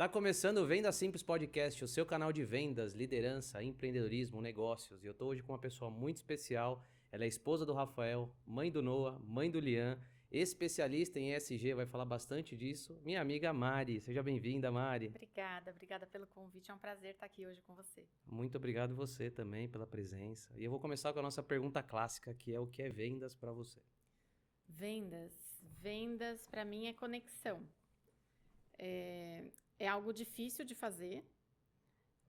Tá começando o Venda Simples Podcast, o seu canal de vendas, liderança, empreendedorismo, negócios. E eu tô hoje com uma pessoa muito especial. Ela é esposa do Rafael, mãe do Noah, mãe do Lian, especialista em ESG, vai falar bastante disso. Minha amiga Mari. Seja bem-vinda, Mari. Obrigada pelo convite. É um prazer estar aqui hoje com você. Muito obrigado você também pela presença. E eu vou começar com a nossa pergunta clássica, que é o que é vendas para você? Vendas para mim é conexão. É algo difícil de fazer,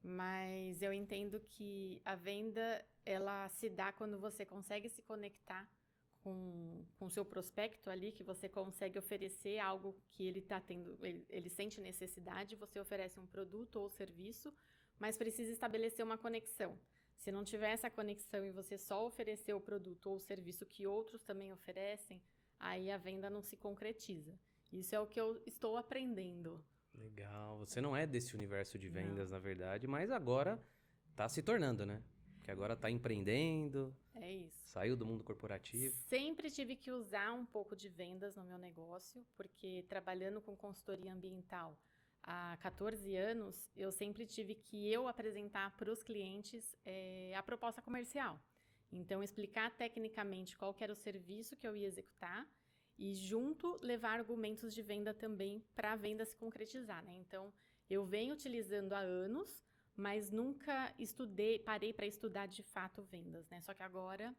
mas eu entendo que a venda ela se dá quando você consegue se conectar com o seu prospecto ali, que você consegue oferecer algo que ele está tendo, ele sente necessidade, você oferece um produto ou serviço, mas precisa estabelecer uma conexão. Se não tiver essa conexão e você só oferecer o produto ou o serviço que outros também oferecem, aí a venda não se concretiza. Isso é o que eu estou aprendendo. Legal. Você não é desse universo de vendas, Não, na verdade, mas agora tá se tornando, né? Que agora tá empreendendo, é isso. saiu do mundo corporativo. Sempre tive que usar um pouco de vendas no meu negócio, porque trabalhando com consultoria ambiental há 14 anos, eu sempre tive que eu apresentar para os clientes a proposta comercial. Então, explicar tecnicamente qual que era o serviço que eu ia executar e, junto, levar argumentos de venda também para a venda se concretizar, né? Então, eu venho utilizando há anos, mas nunca parei para estudar de fato vendas, né? Só que agora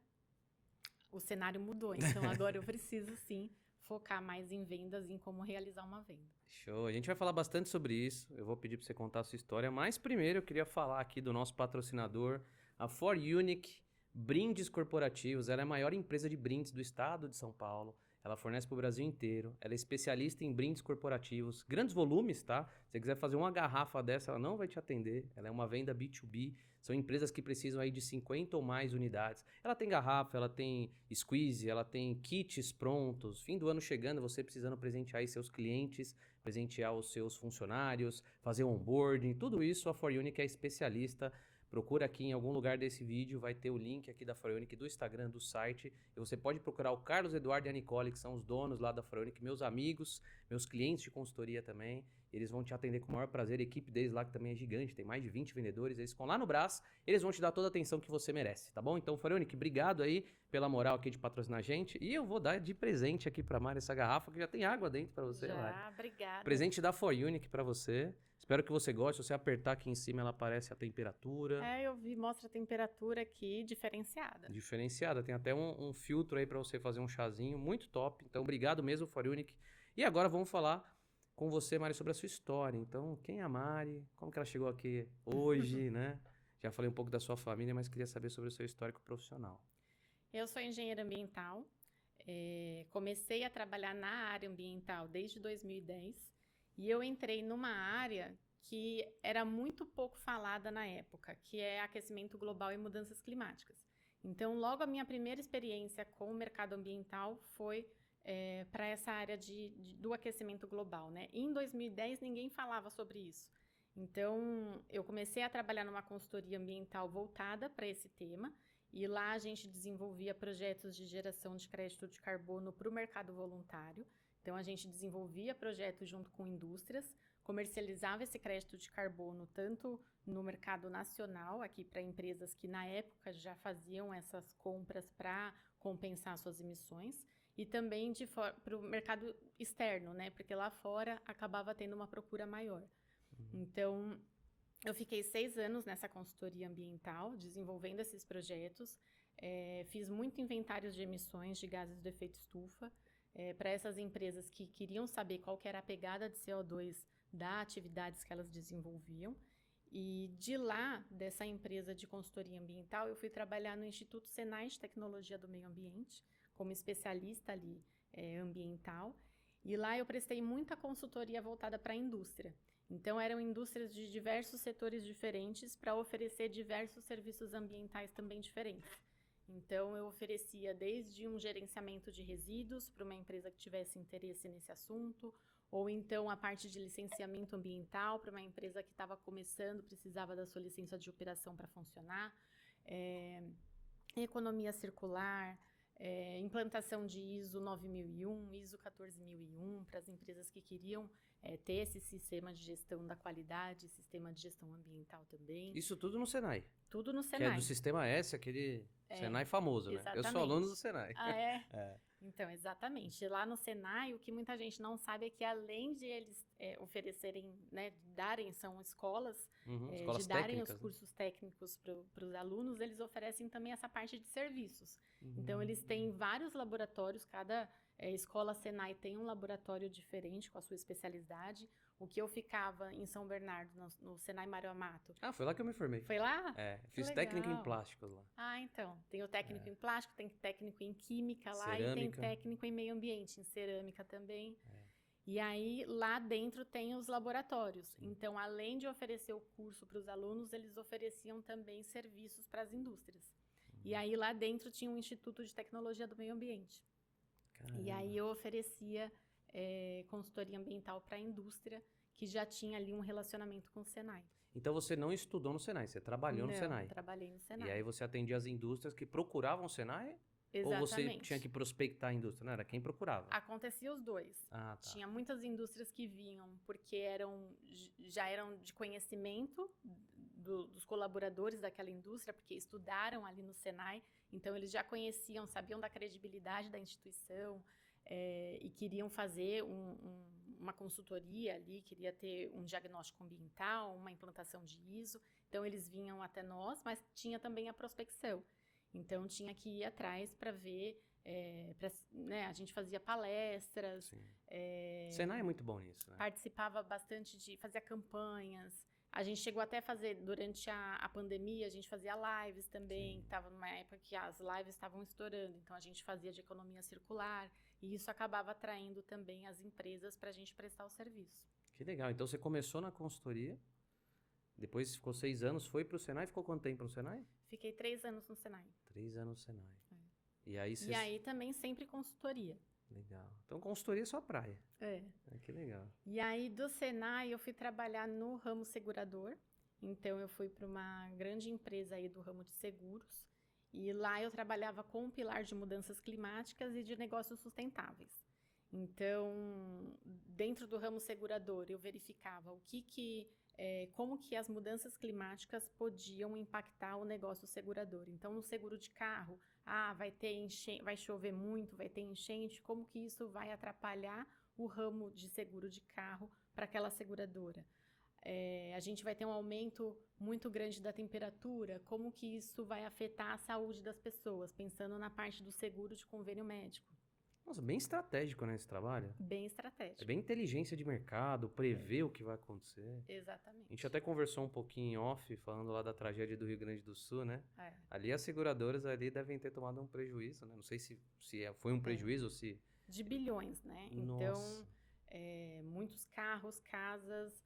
o cenário mudou, então agora eu preciso sim focar mais em vendas, em como realizar uma venda. Show. A gente vai falar bastante sobre isso. Eu vou pedir para você contar a sua história, mas primeiro eu queria falar aqui do nosso patrocinador, a For Unique Brindes Corporativos. Ela é a maior empresa de brindes do estado de São Paulo. Ela fornece para o Brasil inteiro. Ela é especialista em brindes corporativos, grandes volumes, tá? Se você quiser fazer uma garrafa dessa, ela não vai te atender. Ela é uma venda B2B. São empresas que precisam aí de 50 ou mais unidades. Ela tem garrafa, ela tem squeeze, ela tem kits prontos. Fim do ano chegando, você precisando presentear aí seus clientes, presentear os seus funcionários, fazer onboarding, tudo isso a For Unique é especialista. Procura aqui em algum lugar desse vídeo, vai ter o link aqui da For Unique, do Instagram, do site. E você pode procurar o Carlos Eduardo e a Nicole, que são os donos lá da For Unique, meus amigos, meus clientes de consultoria também. Eles vão te atender com o maior prazer. A equipe deles lá, que também é gigante, tem mais de 20 vendedores. Eles ficam lá no Brás, eles vão te dar toda a atenção que você merece, tá bom? Então, For Unique, obrigado aí pela moral aqui de patrocinar a gente. E eu vou dar de presente aqui pra Mari essa garrafa, que já tem água dentro pra você, Mari. Obrigada. Presente da For Unique pra você. Espero que você goste. Se você apertar aqui em cima, ela aparece a temperatura. Eu vi, mostra a temperatura aqui diferenciada. Diferenciada. Tem até um filtro aí pra você fazer um chazinho. Muito top. Então, obrigado mesmo, For Unique. E agora vamos falar com você, Mari, sobre a sua história. Então, quem é a Mari? Como que ela chegou aqui hoje, né? Já falei um pouco da sua família, mas queria saber sobre o seu histórico profissional. Eu sou engenheira ambiental. Comecei a trabalhar na área ambiental desde 2010 e eu entrei numa área que era muito pouco falada na época, que é aquecimento global e mudanças climáticas. Então, logo a minha primeira experiência com o mercado ambiental foi para essa área do aquecimento global, né? E em 2010 ninguém falava sobre isso. Então, eu comecei a trabalhar numa consultoria ambiental voltada para esse tema. E lá a gente desenvolvia projetos de geração de crédito de carbono para o mercado voluntário. Então, a gente desenvolvia projetos junto com indústrias, comercializava esse crédito de carbono tanto no mercado nacional, aqui para empresas que na época já faziam essas compras para compensar suas emissões, e também para o mercado externo, né? Porque lá fora acabava tendo uma procura maior. Então, eu fiquei 6 anos nessa consultoria ambiental, desenvolvendo esses projetos. Fiz muito inventários de emissões de gases do efeito estufa para essas empresas que queriam saber qual que era a pegada de CO2 das atividades que elas desenvolviam. E de lá, dessa empresa de consultoria ambiental, eu fui trabalhar no Instituto Senai de Tecnologia do Meio Ambiente, como especialista ali ambiental. E lá eu prestei muita consultoria voltada para a indústria. Então, eram indústrias de diversos setores diferentes para oferecer diversos serviços ambientais também diferentes. Então, eu oferecia desde um gerenciamento de resíduos para uma empresa que tivesse interesse nesse assunto, ou então a parte de licenciamento ambiental para uma empresa que estava começando, precisava da sua licença de operação para funcionar, economia circular, implantação de ISO 9001, ISO 14001, para as empresas que queriam ter esse sistema de gestão da qualidade, sistema de gestão ambiental também. Isso tudo no Senai. Tudo no Que Senai. é do Sistema S, aquele Senai famoso, né? Eu sou Exatamente. aluno do Senai. Ah, é? É. Então, exatamente. Lá no Senai, o que muita gente não sabe é que além de eles oferecerem, né, darem, são escolas, Escolas de darem técnicas, os cursos técnicos para os alunos, eles oferecem também essa parte de serviços. né? Então, eles têm vários laboratórios, cada escola Senai tem um laboratório diferente com a sua especialidade. O que eu ficava em São Bernardo, no Senai Mário Amato. Ah, foi lá que eu me formei. Foi lá? Fiz legal. técnico em plásticos lá. Ah, então. Tem o técnico em plástico, tem técnico em química lá Cerâmica. e tem técnico em meio ambiente, em cerâmica também. E aí, lá dentro tem os laboratórios. Então, além de oferecer o curso para os alunos, eles ofereciam também serviços para as indústrias. E aí, lá dentro tinha um Instituto de Tecnologia do Meio Ambiente. Caramba. E aí, eu oferecia consultoria ambiental para a indústria, que já tinha ali um relacionamento com o Senai. Então você não estudou no Senai, você trabalhou no Senai. Não, trabalhei no Senai. E aí você atendia as indústrias que procuravam o Senai? Exatamente. Ou você tinha que prospectar a indústria? Não, era quem procurava. Acontecia os dois. Ah, tá. Tinha muitas indústrias que vinham porque já eram de conhecimento dos colaboradores daquela indústria, porque estudaram ali no Senai, então eles já conheciam, sabiam da credibilidade da instituição e queriam fazer uma consultoria ali, queria ter um diagnóstico ambiental, uma implantação de ISO, então eles vinham até nós, mas tinha também a prospecção. Então, tinha que ir atrás para ver, né, a gente fazia palestras. Senai é muito bom nisso, né? Participava bastante fazia campanhas. A gente chegou até a fazer, durante a pandemia, a gente fazia lives também. Estava numa época que as lives estavam estourando, então a gente fazia de economia circular. E isso acabava atraindo também as empresas para a gente prestar o serviço. Que legal. Então, você começou na consultoria, depois ficou 6 anos, foi para o Senai, ficou quanto tempo no Senai? Fiquei 3 anos no Senai. 3 anos no Senai. E aí E aí também sempre consultoria. Legal. Então, consultoria é sua praia. Que legal. E aí, do Senai, eu fui trabalhar no ramo segurador. Então, eu fui para uma grande empresa aí do ramo de seguros. E lá eu trabalhava com o pilar de mudanças climáticas e de negócios sustentáveis. Então, dentro do ramo segurador, eu verificava como que as mudanças climáticas podiam impactar o negócio segurador. Então, no seguro de carro, vai chover muito, vai ter enchente, como que isso vai atrapalhar o ramo de seguro de carro para aquela seguradora? A gente vai ter um aumento muito grande da temperatura, como que isso vai afetar a saúde das pessoas, pensando na parte do seguro de convênio médico. Nossa, bem estratégico, né, esse trabalho? Bem estratégico. É bem inteligência de mercado, prever o que vai acontecer. Exatamente. A gente até conversou um pouquinho em off, falando lá da tragédia do Rio Grande do Sul, né? Ali as seguradoras ali devem ter tomado um prejuízo, né? Não sei se foi um prejuízo ou se... De bilhões, né? Nossa. Então, muitos carros, casas,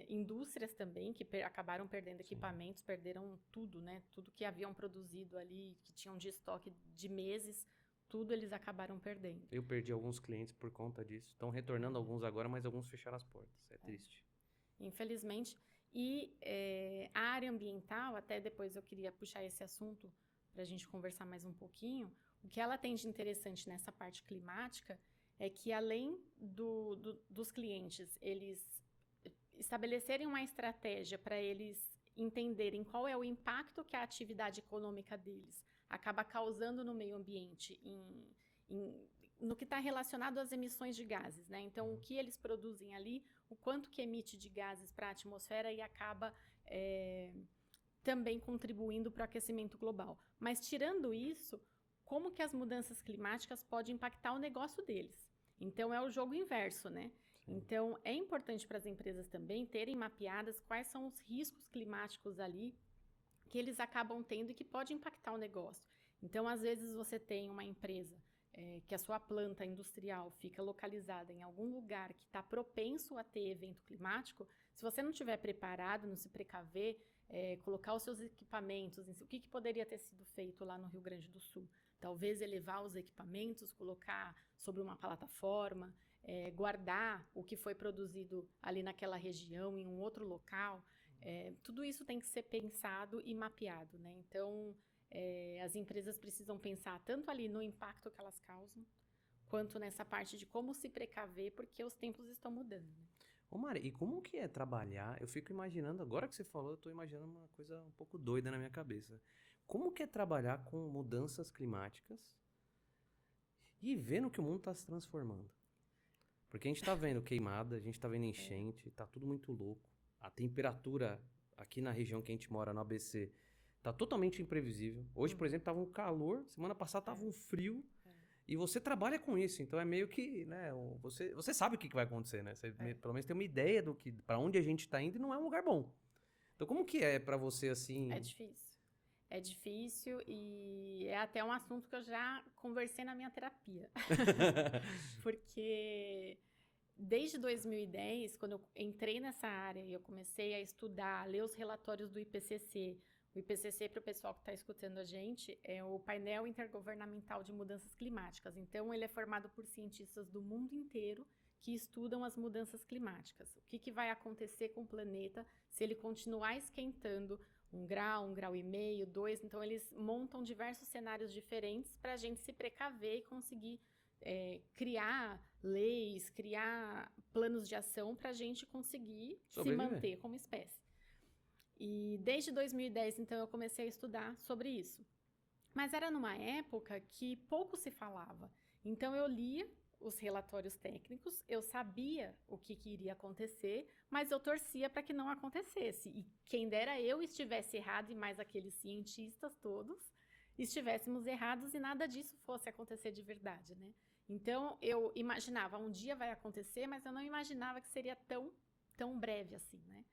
indústrias também, que acabaram perdendo equipamentos, perderam tudo, né? Tudo que haviam produzido ali, que tinham de estoque de meses, tudo eles acabaram perdendo. Eu perdi alguns clientes por conta disso. Estão retornando alguns agora, mas alguns fecharam as portas. É triste. Infelizmente. E a área ambiental, até depois eu queria puxar esse assunto para a gente conversar mais um pouquinho. O que ela tem de interessante nessa parte climática é que, além dos clientes, eles estabelecerem uma estratégia para eles entenderem qual é o impacto que a atividade econômica deles acaba causando no meio ambiente, no que está relacionado às emissões de gases, né? Então, o que eles produzem ali, o quanto que emite de gases para a atmosfera e acaba também contribuindo para o aquecimento global. Mas, tirando isso, como que as mudanças climáticas podem impactar o negócio deles? Então, é o jogo inverso, né? Então, é importante para as empresas também terem mapeadas quais são os riscos climáticos ali que eles acabam tendo e que pode impactar o negócio. Então, às vezes, você tem uma empresa que a sua planta industrial fica localizada em algum lugar que está propenso a ter evento climático. Se você não estiver preparado, não se precaver, colocar os seus equipamentos, o que poderia ter sido feito lá no Rio Grande do Sul? Talvez elevar os equipamentos, colocar sobre uma plataforma, guardar o que foi produzido ali naquela região em um outro local. Tudo isso tem que ser pensado e mapeado, né? Então, As empresas precisam pensar tanto ali no impacto que elas causam, quanto nessa parte de como se precaver, porque os tempos estão mudando. Né? Ô Mari, e como que é trabalhar? Eu fico imaginando, agora que você falou, eu tô imaginando uma coisa um pouco doida na minha cabeça. Como que é trabalhar com mudanças climáticas e vendo que o mundo tá se transformando? Porque a gente tá vendo queimada, a gente tá vendo enchente, tá tudo muito louco. A temperatura aqui na região que a gente mora, no ABC, tá totalmente imprevisível. Hoje, por exemplo, tava um calor, semana passada tava um frio. E você trabalha com isso, então é meio que, né, você sabe o que vai acontecer, né? Você pelo menos tem uma ideia do que, para onde a gente tá indo e não é um lugar bom. Então como que é para você assim? É difícil. É difícil e é até um assunto que eu já conversei na minha terapia. Porque desde 2010, quando eu entrei nessa área e eu comecei a estudar, a ler os relatórios do IPCC. O IPCC, para o pessoal que está escutando a gente, é o Painel Intergovernamental de Mudanças Climáticas. Então, ele é formado por cientistas do mundo inteiro que estudam as mudanças climáticas. O que vai acontecer com o planeta se ele continuar esquentando 1 grau e meio, 2. Então, eles montam diversos cenários diferentes para a gente se precaver e conseguir criar leis, criar planos de ação para a gente conseguir se manter como espécie. E desde 2010, então, eu comecei a estudar sobre isso. Mas era numa época que pouco se falava. Então, eu lia os relatórios técnicos, eu sabia o que iria acontecer, mas eu torcia para que não acontecesse. E quem dera eu estivesse errado e mais aqueles cientistas todos estivéssemos errados e nada disso fosse acontecer de verdade, né? Então, eu imaginava, um dia vai acontecer, mas eu não imaginava que seria tão breve assim, né?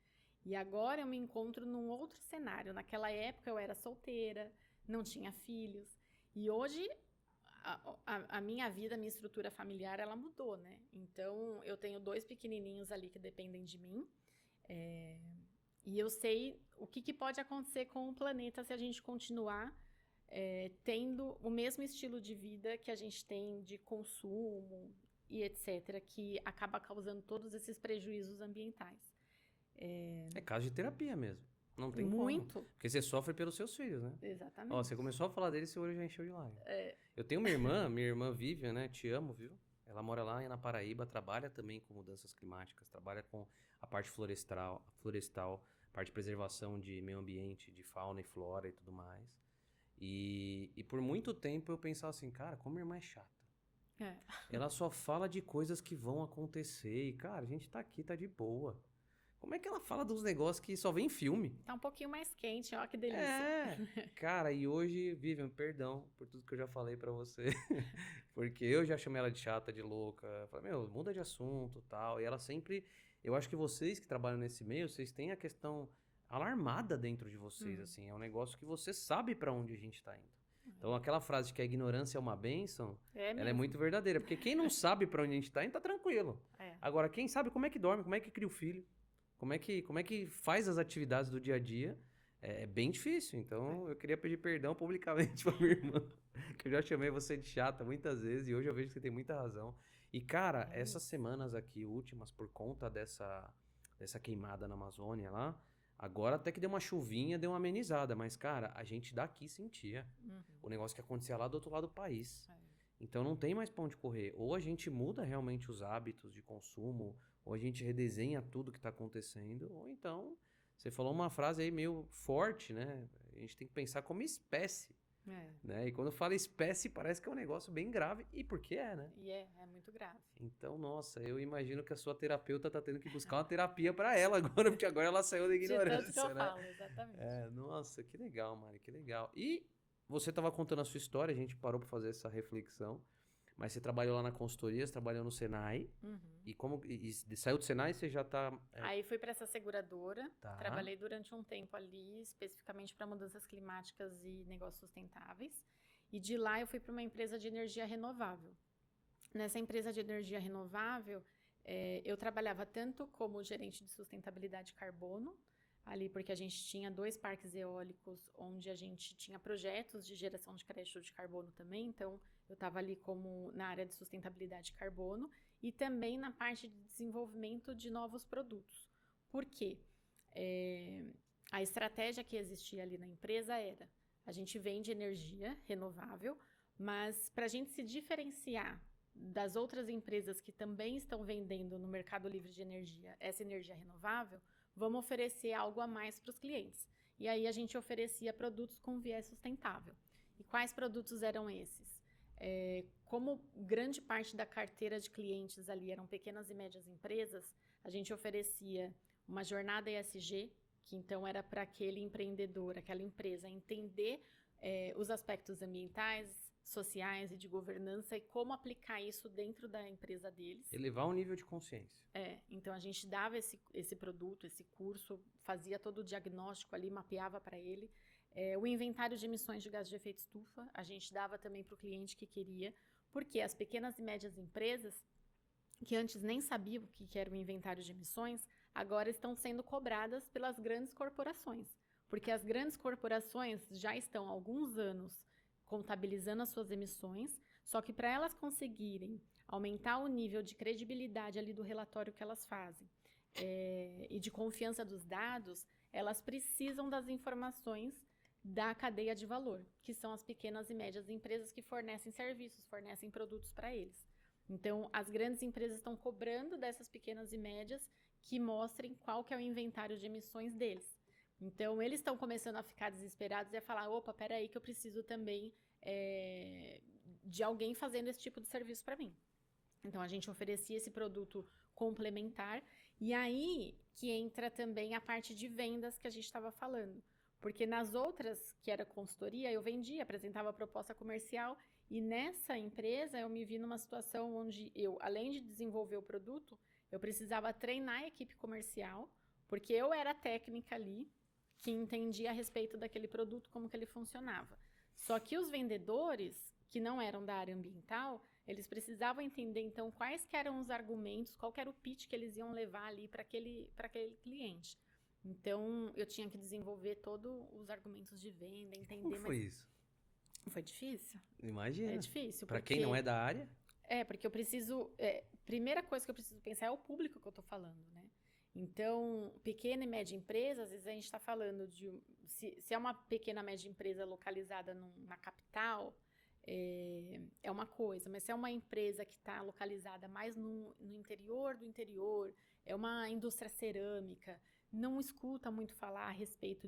E agora eu me encontro num outro cenário. Naquela época eu era solteira, não tinha filhos. E hoje a minha vida, a minha estrutura familiar, ela mudou, né? Então eu tenho 2 pequenininhos ali que dependem de mim. E eu sei o que pode acontecer com o planeta se a gente continuar tendo o mesmo estilo de vida que a gente tem de consumo e etc., que acaba causando todos esses prejuízos ambientais. É caso de terapia mesmo. Não tem muito. Como. Porque você sofre pelos seus filhos, né? Exatamente. Ó, você começou a falar dele, seu olho já encheu de lágrimas. Eu tenho minha irmã Vivian, né? Te amo, viu? Ela mora lá na Paraíba, trabalha também com mudanças climáticas, trabalha com a parte florestal, parte de preservação de meio ambiente, de fauna e flora e tudo mais. E por muito tempo eu pensava assim, cara, como minha irmã é chata. Ela só fala de coisas que vão acontecer e, cara, a gente tá aqui, tá de boa. Como é que ela fala dos negócios que só vem em filme? Tá um pouquinho mais quente, ó, que delícia. Cara, e hoje, Vivian, perdão por tudo que eu já falei pra você. Porque eu já chamei ela de chata, de louca. Falei, muda de assunto e tal. E ela sempre... Eu acho que vocês que trabalham nesse meio, vocês têm a questão alarmada dentro de vocês, assim. É um negócio que você sabe pra onde a gente tá indo. Então, aquela frase de que a ignorância é uma bênção, ela é muito verdadeira. Porque quem não sabe pra onde a gente tá indo, tá tranquilo. Agora, quem sabe como é que dorme, como é que cria o filho, como é que faz as atividades do dia a dia, é bem difícil. Então, eu queria pedir perdão publicamente pra minha irmã, que eu já chamei você de chata muitas vezes, e hoje eu vejo que você tem muita razão. E, cara, essas semanas aqui, últimas, por conta dessa queimada na Amazônia lá, agora até que deu uma chuvinha, deu uma amenizada, mas, cara, a gente daqui sentia o negócio que acontecia lá do outro lado do país. Então, não tem mais pra onde correr. Ou a gente muda realmente os hábitos de consumo, ou a gente redesenha tudo que tá acontecendo, ou então, você falou uma frase aí meio forte, né? A gente tem que pensar como espécie, né? E quando fala espécie, parece que é um negócio bem grave, e porque né? E é muito grave. Então, nossa, eu imagino que a sua terapeuta tá tendo que buscar uma terapia pra ela agora, porque agora ela saiu da ignorância, de tanto que eu falo, exatamente. Nossa, que legal, Mari, que legal. E você tava contando a sua história, a gente parou pra fazer essa reflexão. Mas você trabalhou lá na consultoria, você trabalhou no Senai. E saiu do Senai, você já tá... Aí fui para essa seguradora. Trabalhei durante um tempo ali, especificamente para mudanças climáticas e negócios sustentáveis. E de lá eu fui para uma empresa de energia renovável. Nessa empresa de energia renovável, eu trabalhava tanto como gerente de sustentabilidade de carbono, ali porque a gente tinha 2 parques eólicos onde a gente tinha projetos de geração de crédito de carbono também, então eu estava ali como na área de sustentabilidade de carbono e também na parte de desenvolvimento de novos produtos. Por quê? A estratégia que existia ali na empresa era A gente vende energia renovável, mas para a gente se diferenciar das outras empresas que também estão vendendo no mercado livre de energia, essa energia renovável, vamos oferecer algo a mais para os clientes. E aí a gente oferecia produtos com viés sustentável. E quais produtos eram esses? Como grande parte da carteira de clientes ali eram pequenas e médias empresas, a gente oferecia uma jornada ESG, que então era para aquele empreendedor, aquela empresa entender os aspectos ambientais, sociais e de governança e como aplicar isso dentro da empresa deles. Elevar o nível de consciência. Então a gente dava esse produto, esse curso, fazia todo o diagnóstico ali, mapeava para ele. O inventário de emissões de gás de efeito estufa, a gente dava também para o cliente que queria, porque as pequenas e médias empresas, que antes nem sabiam o que era o inventário de emissões, agora estão sendo cobradas pelas grandes corporações. Porque as grandes corporações já estão há alguns anos contabilizando as suas emissões, só que para elas conseguirem aumentar o nível de credibilidade ali do relatório que elas fazem e de confiança dos dados, elas precisam das informações da cadeia de valor, que são as pequenas e médias empresas que fornecem serviços, fornecem produtos para eles. Então, as grandes empresas estão cobrando dessas pequenas e médias que mostrem qual que é o inventário de emissões deles. Então, eles estão começando a ficar desesperados e a falar, opa, peraí que eu preciso também de alguém fazendo esse tipo de serviço para mim. Então, a gente oferecia esse produto complementar e aí que entra também a parte de vendas que a gente estava falando. Porque nas outras, que era consultoria, eu vendia, apresentava a proposta comercial e nessa empresa eu me vi numa situação onde eu, além de desenvolver o produto, eu precisava treinar a equipe comercial, porque eu era a técnica ali, que entendia a respeito daquele produto, como que ele funcionava. Só que os vendedores, que não eram da área ambiental, eles precisavam entender, então, quais que eram os argumentos, qual que era o pitch que eles iam levar ali para aquele cliente. Então, eu tinha que desenvolver todos os argumentos de venda, entender... Como foi isso? Foi difícil. Imagina. É difícil. Para quem não é da área? Porque eu preciso... primeira coisa que eu preciso pensar é o público que eu estou falando, né? Então, pequena e média empresa, às vezes a gente está falando de... Se é uma pequena e média empresa localizada na capital, é uma coisa. Mas se é uma empresa que está localizada mais no interior do interior, é uma indústria cerâmica, não escuta muito falar a respeito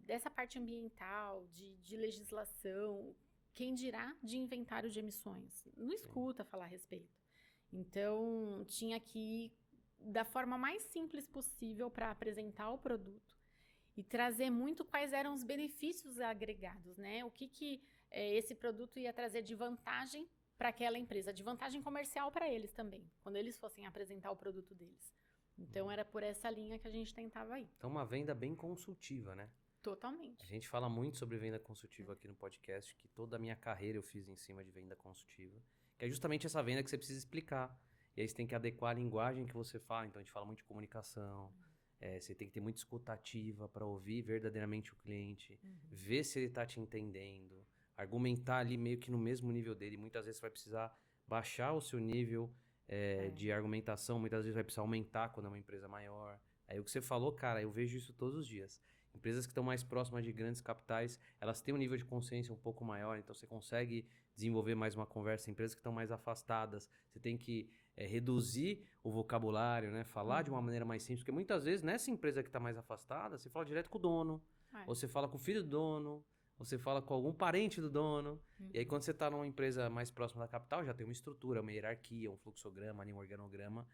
dessa parte ambiental, de legislação, quem dirá de inventário de emissões. Não escuta falar a respeito. Então, tinha que ir da forma mais simples possível para apresentar o produto e trazer muito quais eram os benefícios agregados, né? O que esse produto ia trazer de vantagem para aquela empresa, de vantagem comercial para eles também, quando eles fossem apresentar o produto deles. Então, era por essa linha que a gente tentava ir. Então, uma venda bem consultiva, né? Totalmente. A gente fala muito sobre venda consultiva aqui no podcast, que toda a minha carreira eu fiz em cima de venda consultiva, que é justamente essa venda que você precisa explicar. E aí você tem que adequar a linguagem que você fala. Então, a gente fala muito de comunicação. Você tem que ter muita escutativa para ouvir verdadeiramente o cliente, ver se ele está te entendendo, argumentar ali meio que no mesmo nível dele. Muitas vezes você vai precisar baixar o seu nível de argumentação, muitas vezes vai precisar aumentar quando é uma empresa maior. Aí o que você falou, cara, eu vejo isso todos os dias. Empresas que estão mais próximas de grandes capitais, elas têm um nível de consciência um pouco maior, então você consegue desenvolver mais uma conversa. Empresas que estão mais afastadas, você tem que reduzir o vocabulário, né? Falar de uma maneira mais simples, porque muitas vezes nessa empresa que está mais afastada, você fala direto com o dono, ou você fala com o filho do dono, ou você fala com algum parente do dono. E aí quando você está numa empresa mais próxima da capital, já tem uma estrutura, uma hierarquia, um fluxograma, um organograma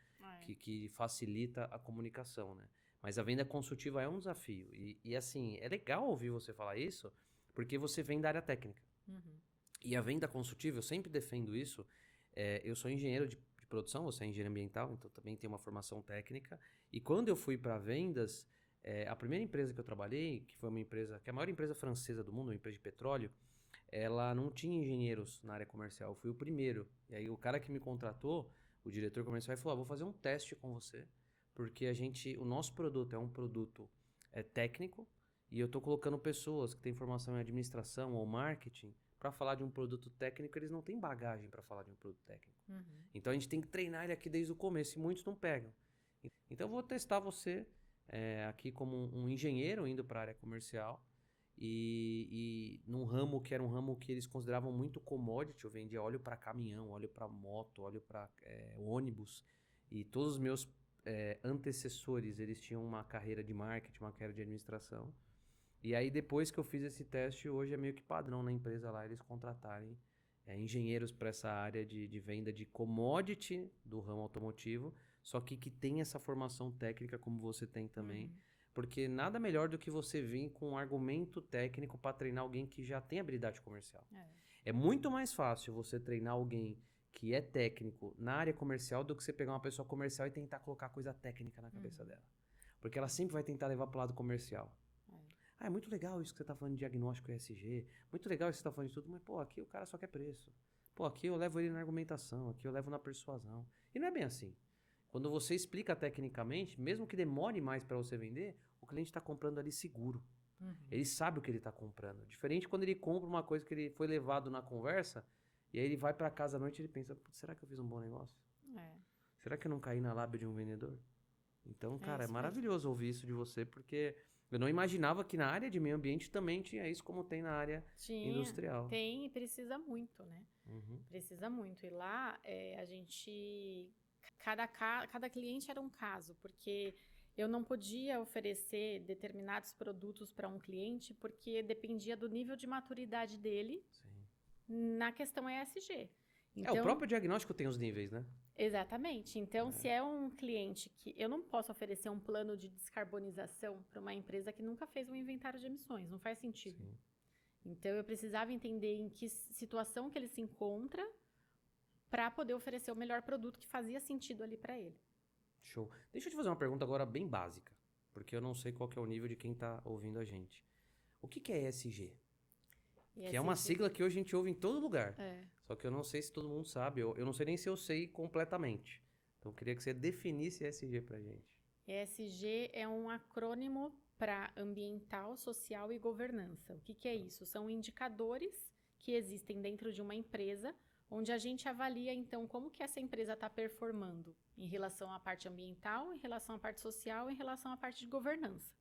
que facilita a comunicação, né? Mas a venda consultiva é um desafio. E assim, é legal ouvir você falar isso, porque você vem da área técnica. E a venda consultiva, eu sempre defendo isso. Eu sou engenheiro de produção, você é engenheiro ambiental, então também tenho uma formação técnica. E quando eu fui para vendas, a primeira empresa que eu trabalhei, que foi uma empresa, que é a maior empresa francesa do mundo, uma empresa de petróleo, ela não tinha engenheiros na área comercial. Eu fui o primeiro. E aí o cara que me contratou, o diretor comercial, falou: vou fazer um teste com você, porque o nosso produto é um produto técnico e eu estou colocando pessoas que têm formação em administração ou marketing para falar de um produto técnico, eles não têm bagagem para falar de um produto técnico. Então a gente tem que treinar ele aqui desde o começo e muitos não pegam. Então eu vou testar você aqui como um engenheiro indo para a área comercial E num ramo que era um ramo que eles consideravam muito commodity, eu vendia óleo para caminhão, óleo para moto, óleo para ônibus. E todos os meus antecessores, eles tinham uma carreira de marketing, uma carreira de administração. E aí, depois que eu fiz esse teste, hoje é meio que padrão na empresa lá, eles contratarem engenheiros para essa área de venda de commodity do ramo automotivo, só que tem essa formação técnica como você tem também. Porque nada melhor do que você vir com um argumento técnico para treinar alguém que já tem habilidade comercial. É muito mais fácil você treinar alguém que é técnico na área comercial do que você pegar uma pessoa comercial e tentar colocar coisa técnica na cabeça dela. Porque ela sempre vai tentar levar para o lado comercial. É muito legal isso que você tá falando de diagnóstico ESG, muito legal isso que você tá falando de tudo, mas, pô, aqui o cara só quer preço. Pô, aqui eu levo ele na argumentação, aqui eu levo na persuasão. E não é bem assim. Quando você explica tecnicamente, mesmo que demore mais para você vender, o cliente está comprando ali seguro. Ele sabe o que ele está comprando. Diferente quando ele compra uma coisa que ele foi levado na conversa, e aí ele vai para casa à noite e ele pensa, será que eu fiz um bom negócio? Será que eu não caí na lábia de um vendedor? Então, cara, é maravilhoso ouvir isso de você, porque eu não imaginava que na área de meio ambiente também tinha isso como tem na área industrial. Tem e precisa muito, né? Precisa muito. E lá, a gente... Cada cliente era um caso, porque eu não podia oferecer determinados produtos para um cliente, porque dependia do nível de maturidade dele na questão ESG. Então, o próprio diagnóstico tem os níveis, né? Exatamente. Então, se é um cliente que... Eu não posso oferecer um plano de descarbonização para uma empresa que nunca fez um inventário de emissões. Não faz sentido. Então, eu precisava entender em que situação que ele se encontra para poder oferecer o melhor produto que fazia sentido ali para ele. Show. Deixa eu te fazer uma pergunta agora bem básica, porque eu não sei qual que é o nível de quem está ouvindo a gente. O que é ESG? Que é uma sigla que hoje a gente ouve em todo lugar. Só que eu não sei se todo mundo sabe. Eu não sei nem se eu sei completamente. Então, eu queria que você definisse ESG pra gente. ESG é um acrônimo para ambiental, social e governança. O que é isso? São indicadores que existem dentro de uma empresa, onde a gente avalia, então, como que essa empresa está performando em relação à parte ambiental, em relação à parte social, em relação à parte de governança.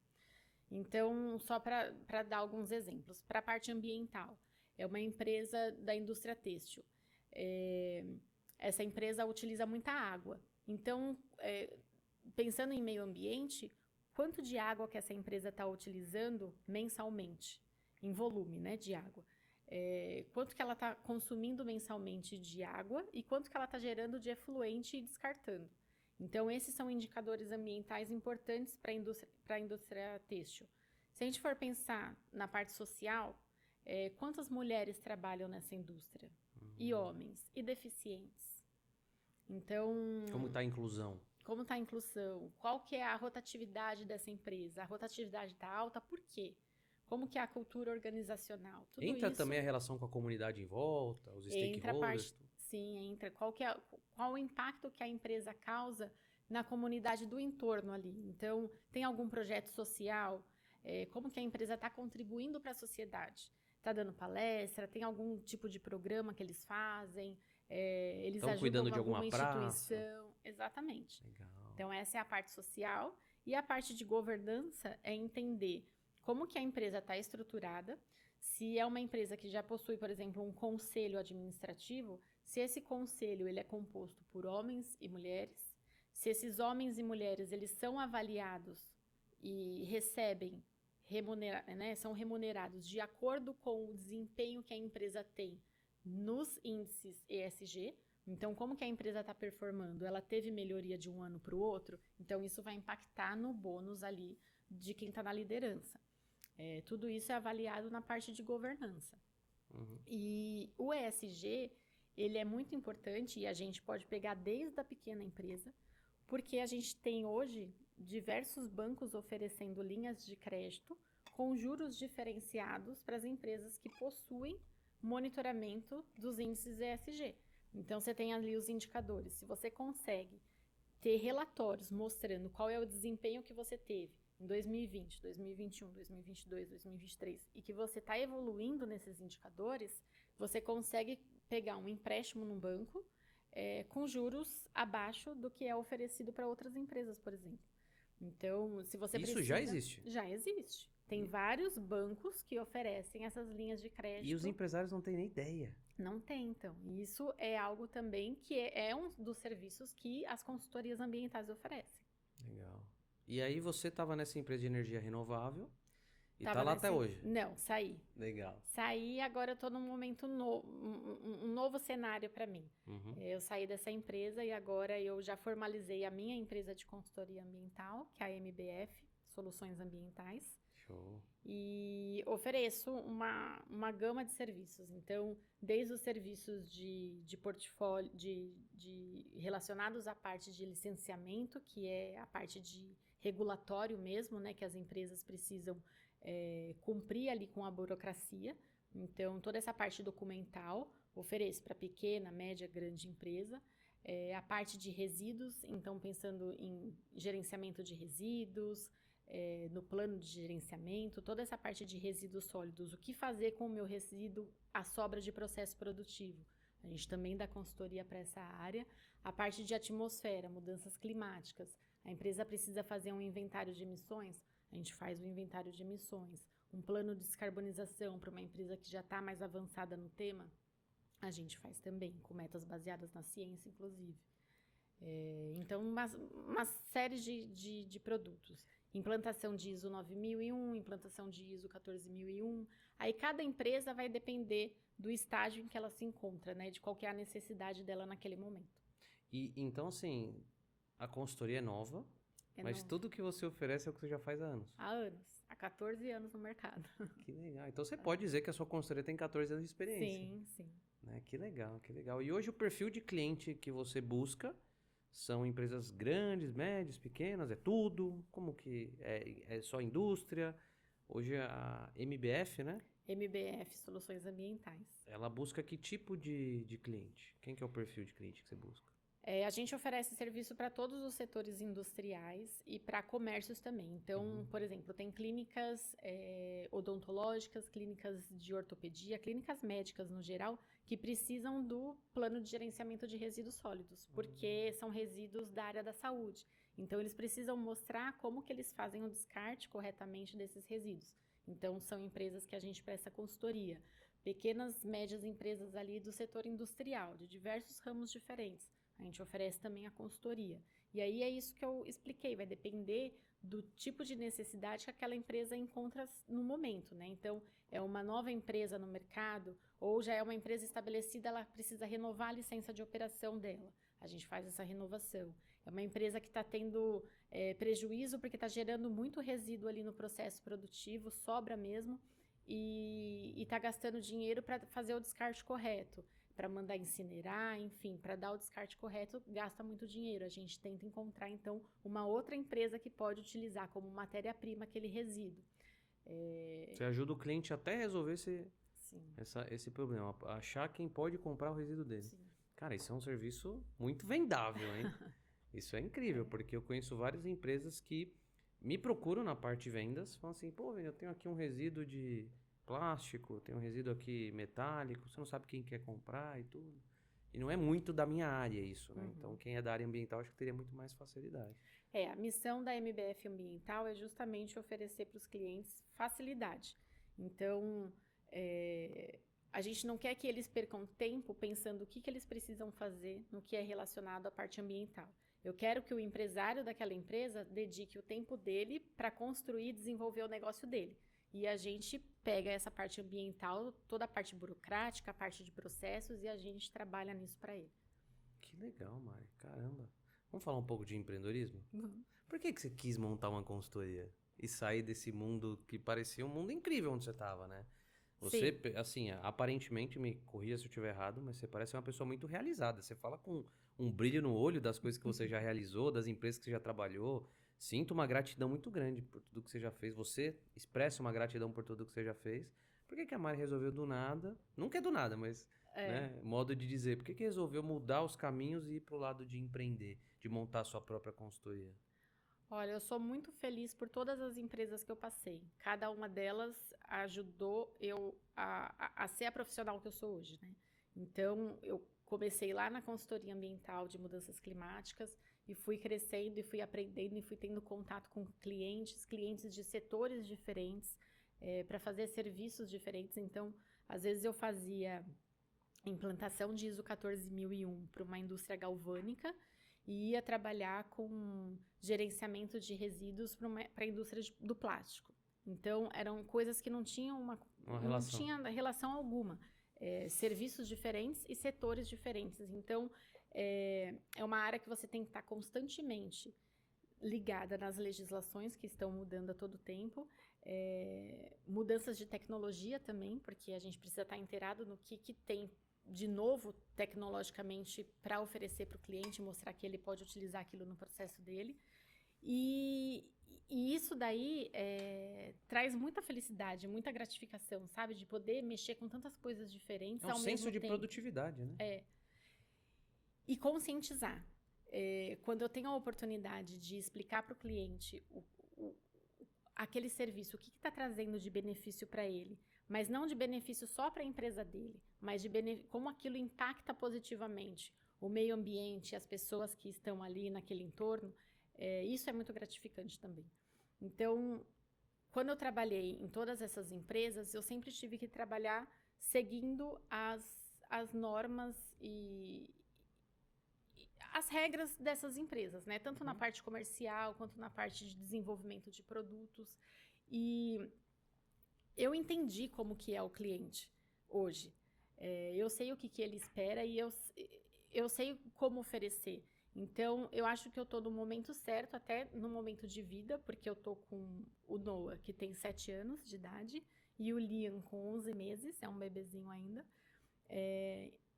Então, só para dar alguns exemplos. Para a parte ambiental, é uma empresa da indústria têxtil. Essa empresa utiliza muita água. Então, pensando em meio ambiente, quanto de água que essa empresa está utilizando mensalmente, em volume, né, de água? Quanto que ela está consumindo mensalmente de água e quanto que ela está gerando de efluente e descartando. Então, esses são indicadores ambientais importantes para a indústria têxtil. Se a gente for pensar na parte social, quantas mulheres trabalham nessa indústria? E homens? E deficientes? Então... Como está a inclusão? Como está a inclusão? Qual que é a rotatividade dessa empresa? A rotatividade está alta, por quê? Como que é a cultura organizacional? Tudo entra isso, também a relação com a comunidade em volta, os stakeholders? Sim, entra. Qual o impacto que a empresa causa na comunidade do entorno ali? Então, tem algum projeto social? Como que a empresa está contribuindo para a sociedade? Está dando palestra? Tem algum tipo de programa que eles fazem? Eles Estão ajudam cuidando de alguma alguma instituição? praça? Exatamente. Legal. Então, essa é a parte social. E a parte de governança é entender como que a empresa está estruturada. Se é uma empresa que já possui, por exemplo, um conselho administrativo, se esse conselho ele é composto por homens e mulheres, se esses homens e mulheres eles são avaliados e recebem, são remunerados de acordo com o desempenho que a empresa tem nos índices ESG. Então, como que a empresa está performando? Ela teve melhoria de um ano para o outro? Então, isso vai impactar no bônus ali de quem está na liderança. Tudo isso é avaliado na parte de governança. E o ESG, ele é muito importante e a gente pode pegar desde a pequena empresa, porque a gente tem hoje diversos bancos oferecendo linhas de crédito com juros diferenciados para as empresas que possuem monitoramento dos índices ESG. Então, você tem ali os indicadores. Se você consegue ter relatórios mostrando qual é o desempenho que você teve em 2020, 2021, 2022, 2023, e que você está evoluindo nesses indicadores, você consegue pegar um empréstimo no banco com juros abaixo do que é oferecido para outras empresas, por exemplo. Então, se você Isso precisa... já existe? Já existe. Tem vários bancos que oferecem essas linhas de crédito. E os empresários não têm nem ideia. Não tentam. Isso é algo também que é um dos serviços que as consultorias ambientais oferecem. Legal. E aí você estava nessa empresa de energia renovável e Tava tá lá até hoje? Não, saí. Legal. Saí, agora eu tô num momento novo, um novo cenário para mim. Uhum. Eu saí dessa empresa e agora eu já formalizei a minha empresa de consultoria ambiental, que é a MBF, Soluções Ambientais. Show. E ofereço uma gama de serviços. Então, desde os serviços de portfólio, relacionados à parte de licenciamento, que é a parte de regulatório mesmo, né, que as empresas precisam cumprir ali com a burocracia. Então, toda essa parte documental ofereço para pequena, média, grande empresa. A parte de resíduos, então pensando em gerenciamento de resíduos, no plano de gerenciamento, toda essa parte de resíduos sólidos, o que fazer com o meu resíduo, a sobra de processo produtivo. A gente também dá consultoria para essa área. A parte de atmosfera, mudanças climáticas. A empresa precisa fazer um inventário de emissões, a gente faz o inventário de emissões. Um plano de descarbonização para uma empresa que já está mais avançada no tema, a gente faz também, com metas baseadas na ciência, inclusive. Então, uma série de produtos. Implantação de ISO 9001, implantação de ISO 14001. Aí cada empresa vai depender do estágio em que ela se encontra, né? De qual que é a necessidade dela naquele momento. E então, assim, a consultoria é nova, mas tudo que você oferece é o que você já faz há anos. Há anos. Há 14 anos no mercado. Que legal. Então você pode dizer que a sua consultoria tem 14 anos de experiência. Sim, sim. Né? Que legal, que legal. E hoje o perfil de cliente que você busca são empresas grandes, médias, pequenas, é tudo? Como que é só indústria? Hoje a MBF, né? MBF, Soluções Ambientais. Ela busca que tipo de cliente? Quem que é o perfil de cliente que você busca? A gente oferece serviço para todos os setores industriais e para comércios também. Então, por exemplo, tem clínicas odontológicas, clínicas de ortopedia, clínicas médicas no geral, que precisam do plano de gerenciamento de resíduos sólidos, porque são resíduos da área da saúde. Então, eles precisam mostrar como que eles fazem o descarte corretamente desses resíduos. Então, são empresas que a gente presta consultoria. Pequenas, médias empresas ali do setor industrial, de diversos ramos diferentes. A gente oferece também a consultoria. E aí é isso que eu expliquei, vai depender do tipo de necessidade que aquela empresa encontra no momento, né? Então, é uma nova empresa no mercado ou já é uma empresa estabelecida, ela precisa renovar a licença de operação dela. A gente faz essa renovação. É uma empresa que está tendo prejuízo porque está gerando muito resíduo ali no processo produtivo, sobra mesmo, e está gastando dinheiro para fazer o descarte correto. Para mandar incinerar, enfim, para dar o descarte correto, gasta muito dinheiro. A gente tenta encontrar, então, uma outra empresa que pode utilizar como matéria-prima aquele resíduo. Você ajuda o cliente até resolver Sim. esse problema, achar quem pode comprar o resíduo dele. Sim. Cara, isso é um serviço muito vendável, hein? Isso é incrível, porque eu conheço várias empresas que me procuram na parte de vendas, falam assim, pô, eu tenho aqui um resíduo de plástico, tem um resíduo aqui metálico, você não sabe quem quer comprar e tudo. E não é muito da minha área isso, né? Então, quem é da área ambiental, acho que teria muito mais facilidade. A missão da MBF Ambiental é justamente oferecer para os clientes facilidade. Então, a gente não quer que eles percam tempo pensando o que eles precisam fazer no que é relacionado à parte ambiental. Eu quero que o empresário daquela empresa dedique o tempo dele para construir e desenvolver o negócio dele. E a gente pega essa parte ambiental, toda a parte burocrática, a parte de processos, e a gente trabalha nisso para ele. Que legal, Mari. Caramba. Vamos falar um pouco de empreendedorismo? Uhum. Por que você quis montar uma consultoria e sair desse mundo que parecia um mundo incrível onde você estava, né? Você, Sim. assim, aparentemente, me corrija se eu estiver errado, mas você parece uma pessoa muito realizada. Você fala com um brilho no olho das coisas que você já realizou, das empresas que você já trabalhou. Sinto uma gratidão muito grande por tudo que você já fez. Você expressa uma gratidão por tudo que você já fez. Por que a Mari resolveu do nada? Nunca é do nada, mas né, modo de dizer. Por que resolveu mudar os caminhos e ir pro lado de empreender, de montar sua própria consultoria? Olha, eu sou muito feliz por todas as empresas que eu passei. Cada uma delas ajudou eu a ser a profissional que eu sou hoje, né? Então, eu comecei lá na consultoria ambiental de mudanças climáticas. e fui crescendo, e fui aprendendo, e fui tendo contato com clientes de setores diferentes, para fazer serviços diferentes. Então, às vezes eu fazia implantação de ISO 14001 para uma indústria galvânica e ia trabalhar com gerenciamento de resíduos para a indústria do plástico. Então, eram coisas que não tinham não tinha relação alguma. Serviços diferentes e setores diferentes. Então, é uma área que você tem que estar constantemente ligada nas legislações que estão mudando a todo tempo, mudanças de tecnologia também, porque a gente precisa estar inteirado no que tem de novo tecnologicamente para oferecer para o cliente, mostrar que ele pode utilizar aquilo no processo dele. E isso daí traz muita felicidade, muita gratificação, sabe? De poder mexer com tantas coisas diferentes ao mesmo tempo. É um senso de produtividade, né? E conscientizar. Quando eu tenho a oportunidade de explicar para o cliente aquele serviço, o que está trazendo de benefício para ele, mas não de benefício só para a empresa dele, mas de como aquilo impacta positivamente o meio ambiente, as pessoas que estão ali naquele entorno, isso é muito gratificante também. Então, quando eu trabalhei em todas essas empresas, eu sempre tive que trabalhar seguindo as normas e as regras dessas empresas, né? Tanto na parte comercial, quanto na parte de desenvolvimento de produtos. E eu entendi como que é o cliente hoje. Eu sei o que ele espera e eu sei como oferecer. Então, eu acho que eu estou no momento certo, até no momento de vida, porque eu estou com o Noah, que tem 7 anos de idade, e o Liam com 11 meses, é um bebezinho ainda.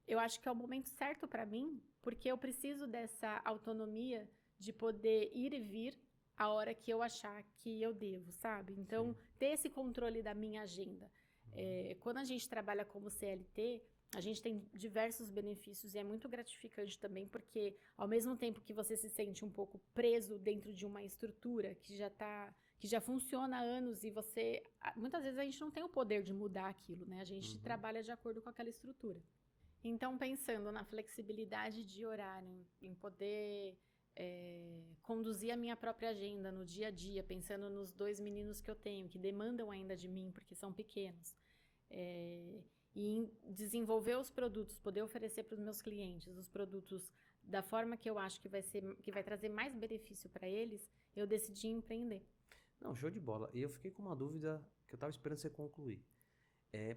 Eu acho que é o momento certo para mim, porque eu preciso dessa autonomia de poder ir e vir a hora que eu achar que eu devo, sabe? Então, ter esse controle da minha agenda. Quando a gente trabalha como CLT, a gente tem diversos benefícios e é muito gratificante também, porque ao mesmo tempo que você se sente um pouco preso dentro de uma estrutura que já funciona há anos e muitas vezes a gente não tem o poder de mudar aquilo, né? A gente trabalha de acordo com aquela estrutura. Então, pensando na flexibilidade de horário, em poder conduzir a minha própria agenda no dia a dia, pensando nos 2 meninos que eu tenho, que demandam ainda de mim, porque são pequenos, e em desenvolver os produtos, poder oferecer para os meus clientes os produtos da forma que eu acho que vai trazer mais benefício para eles, eu decidi empreender. Não, show de bola. E eu fiquei com uma dúvida que eu estava esperando você concluir.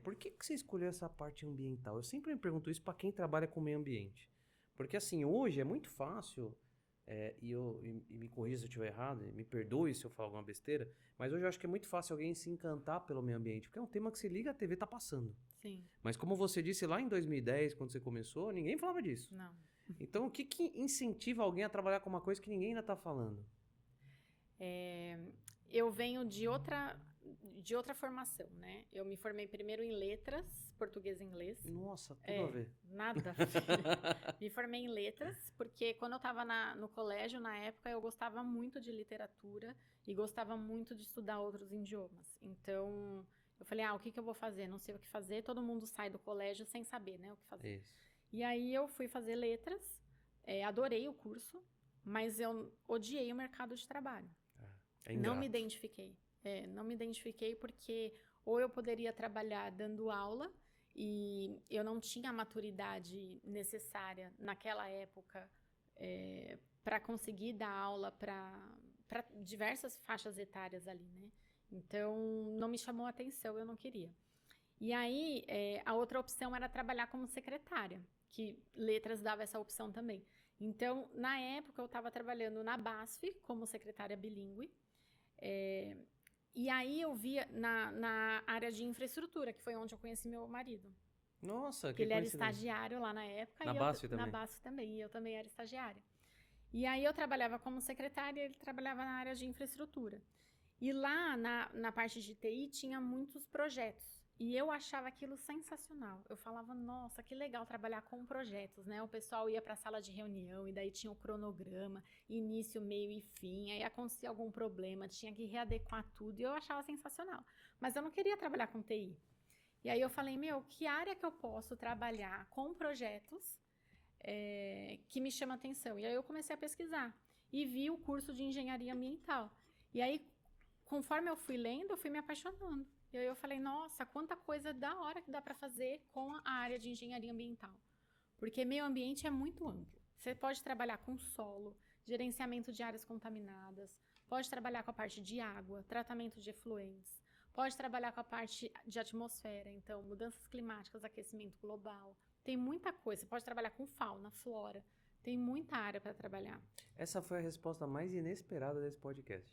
Por que você escolheu essa parte ambiental? Eu sempre me pergunto isso para quem trabalha com meio ambiente. Porque assim, hoje é muito fácil, e me corrija se eu estiver errado, me perdoe se eu falar alguma besteira, mas hoje eu acho que é muito fácil alguém se encantar pelo meio ambiente, porque é um tema que se liga, a TV tá passando. Sim. Mas como você disse lá em 2010, quando você começou, ninguém falava disso. Não. Então, o que incentiva alguém a trabalhar com uma coisa que ninguém ainda tá falando? Eu venho de outra formação, né? Eu me formei primeiro em letras, português e inglês. Nossa, tudo a ver. Nada a ver. Me formei em letras, porque quando eu estava no colégio, na época, eu gostava muito de literatura e gostava muito de estudar outros idiomas. Então, eu falei, o que eu vou fazer? Não sei o que fazer. Todo mundo sai do colégio sem saber, né, o que fazer. Isso. E aí eu fui fazer letras, adorei o curso, mas eu odiei o mercado de trabalho. Não me identifiquei. Não me identifiquei porque ou eu poderia trabalhar dando aula e eu não tinha a maturidade necessária naquela época para conseguir dar aula para diversas faixas etárias ali, né? Então, não me chamou a atenção, eu não queria. E aí, a outra opção era trabalhar como secretária, que letras dava essa opção também. Então, na época, eu estava trabalhando na BASF como secretária bilíngue. E aí eu via na área de infraestrutura, que foi onde eu conheci meu marido. Nossa, que ele era estagiário lá na época. Na BASF também? Na BASF também, e eu também era estagiária. E aí eu trabalhava como secretária e ele trabalhava na área de infraestrutura. E lá na parte de TI tinha muitos projetos. E eu achava aquilo sensacional. Eu falava, nossa, que legal trabalhar com projetos, né? O pessoal ia para a sala de reunião e daí tinha o cronograma, início, meio e fim. Aí acontecia algum problema, tinha que readequar tudo. E eu achava sensacional. Mas eu não queria trabalhar com TI. E aí eu falei, que área que eu posso trabalhar com projetos que me chama atenção. E aí eu comecei a pesquisar e vi o curso de engenharia ambiental. E aí, conforme eu fui lendo, eu fui me apaixonando. E aí eu falei, nossa, quanta coisa da hora que dá para fazer com a área de engenharia ambiental. Porque meio ambiente é muito amplo. Você pode trabalhar com solo, gerenciamento de áreas contaminadas, pode trabalhar com a parte de água, tratamento de efluentes, pode trabalhar com a parte de atmosfera, então mudanças climáticas, aquecimento global. Tem muita coisa. Você pode trabalhar com fauna, flora. Tem muita área para trabalhar. Essa foi a resposta mais inesperada desse podcast.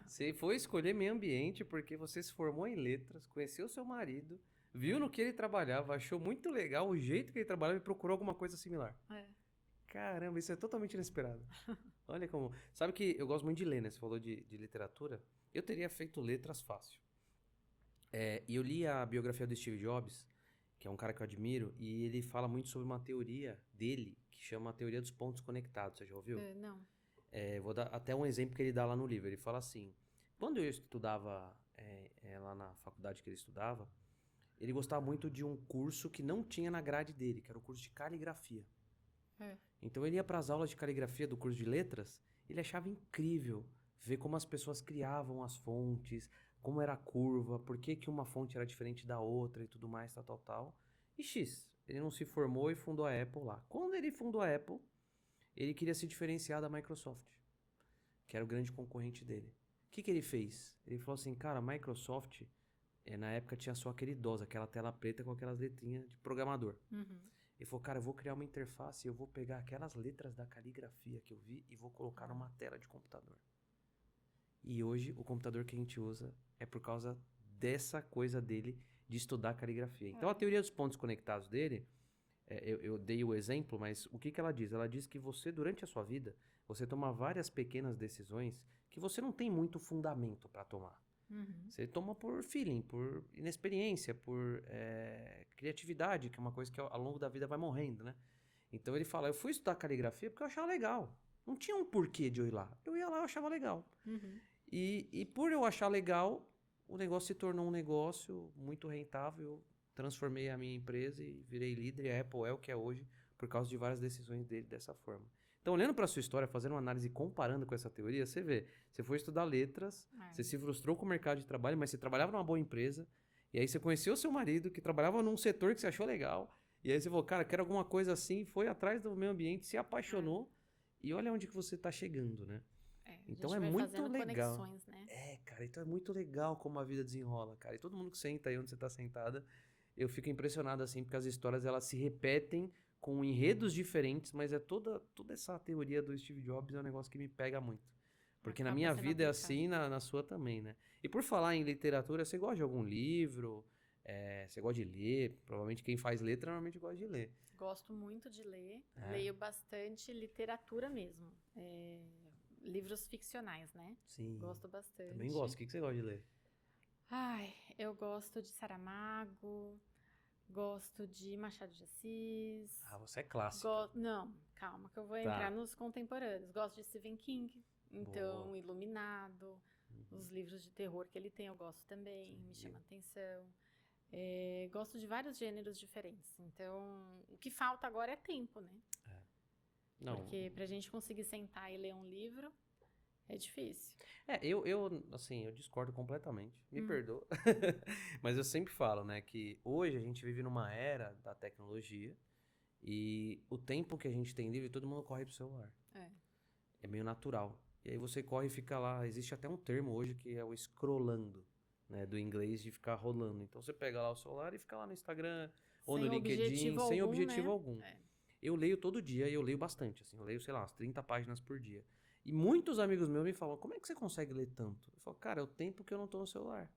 Você foi escolher meio ambiente porque você se formou em letras, conheceu seu marido, viu no que ele trabalhava, achou muito legal o jeito que ele trabalhava e procurou alguma coisa similar. Caramba, isso é totalmente inesperado. Olha como... Sabe que eu gosto muito de ler, né? Você falou de literatura. Eu teria feito letras fácil. E eu li a biografia do Steve Jobs, que é um cara que eu admiro, e ele fala muito sobre uma teoria dele, que chama a teoria dos pontos conectados. Você já ouviu? Não. Vou dar até um exemplo que ele dá lá no livro. Ele fala assim, quando eu estudava lá na faculdade que ele estudava, ele gostava muito de um curso que não tinha na grade dele, que era o curso de caligrafia. Então ele ia para as aulas de caligrafia do curso de letras, ele achava incrível ver como as pessoas criavam as fontes, como era a curva, por que que uma fonte era diferente da outra e tudo mais, tal. E ele não se formou e fundou a Apple lá. Quando ele fundou a Apple, ele queria se diferenciar da Microsoft, que era o grande concorrente dele. O que ele fez? Ele falou assim, cara, a Microsoft, na época tinha só aquele DOS, aquela tela preta com aquelas letrinhas de programador. Ele falou, cara, eu vou criar uma interface e eu vou pegar aquelas letras da caligrafia que eu vi e vou colocar numa tela de computador. E hoje o computador que a gente usa é por causa dessa coisa dele de estudar caligrafia. Então a teoria dos pontos conectados dele, eu dei o exemplo, mas o que ela diz? Ela diz que você, durante a sua vida, você toma várias pequenas decisões que você não tem muito fundamento para tomar. Você toma por feeling, por inexperiência, por criatividade, que é uma coisa que ao longo da vida vai morrendo, né? Então ele fala, eu fui estudar caligrafia porque eu achava legal. Não tinha um porquê de eu ir lá. Eu ia lá, eu achava legal. E por eu achar legal, o negócio se tornou um negócio muito rentável. Eu transformei a minha empresa e virei líder. E a Apple é o que é hoje por causa de várias decisões dele dessa forma. Então, olhando para a sua história, fazendo uma análise e comparando com essa teoria, você vê, você foi estudar letras, você se frustrou com o mercado de trabalho, mas você trabalhava numa boa empresa, e aí você conheceu o seu marido, que trabalhava num setor que você achou legal, e aí você falou, cara, quero alguma coisa assim, foi atrás do meio ambiente, se apaixonou, e olha onde que você está chegando, né? Então é muito legal. Conexões, né? Cara, então é muito legal como a vida desenrola, cara. E todo mundo que senta aí onde você está sentada, eu fico impressionado assim, porque as histórias elas se repetem com enredos diferentes, mas toda essa teoria do Steve Jobs é um negócio que me pega muito. Porque na minha vida é assim, na sua também, né? E por falar em literatura, você gosta de algum livro? Você gosta de ler? Provavelmente quem faz letra normalmente gosta de ler. Gosto muito de ler. Leio bastante literatura mesmo. Livros ficcionais, né? Sim. Gosto bastante. Também gosto. O que você gosta de ler? Eu gosto de Saramago, gosto de Machado de Assis. Você é clássico. Não, calma, que eu vou entrar nos contemporâneos. Gosto de Stephen King, então, Boa. Iluminado, os livros de terror que ele tem eu gosto também, me chama atenção. Gosto de vários gêneros diferentes, então o que falta agora é tempo, né? Não. Porque pra gente conseguir sentar e ler um livro é difícil. Eu discordo completamente. Me perdoa. Mas eu sempre falo, né, que hoje a gente vive numa era da tecnologia e o tempo que a gente tem livre, todo mundo corre pro celular. É meio natural. E aí você corre e fica lá. Existe até um termo hoje que é o scrollando, né, do inglês de ficar rolando. Então você pega lá o celular e fica lá no Instagram ou no LinkedIn, sem objetivo algum. Eu leio todo dia e eu leio bastante, assim. Eu leio, sei lá, umas 30 páginas por dia. E muitos amigos meus me falam, como é que você consegue ler tanto? Eu falo, cara, é o tempo que eu não tô no celular.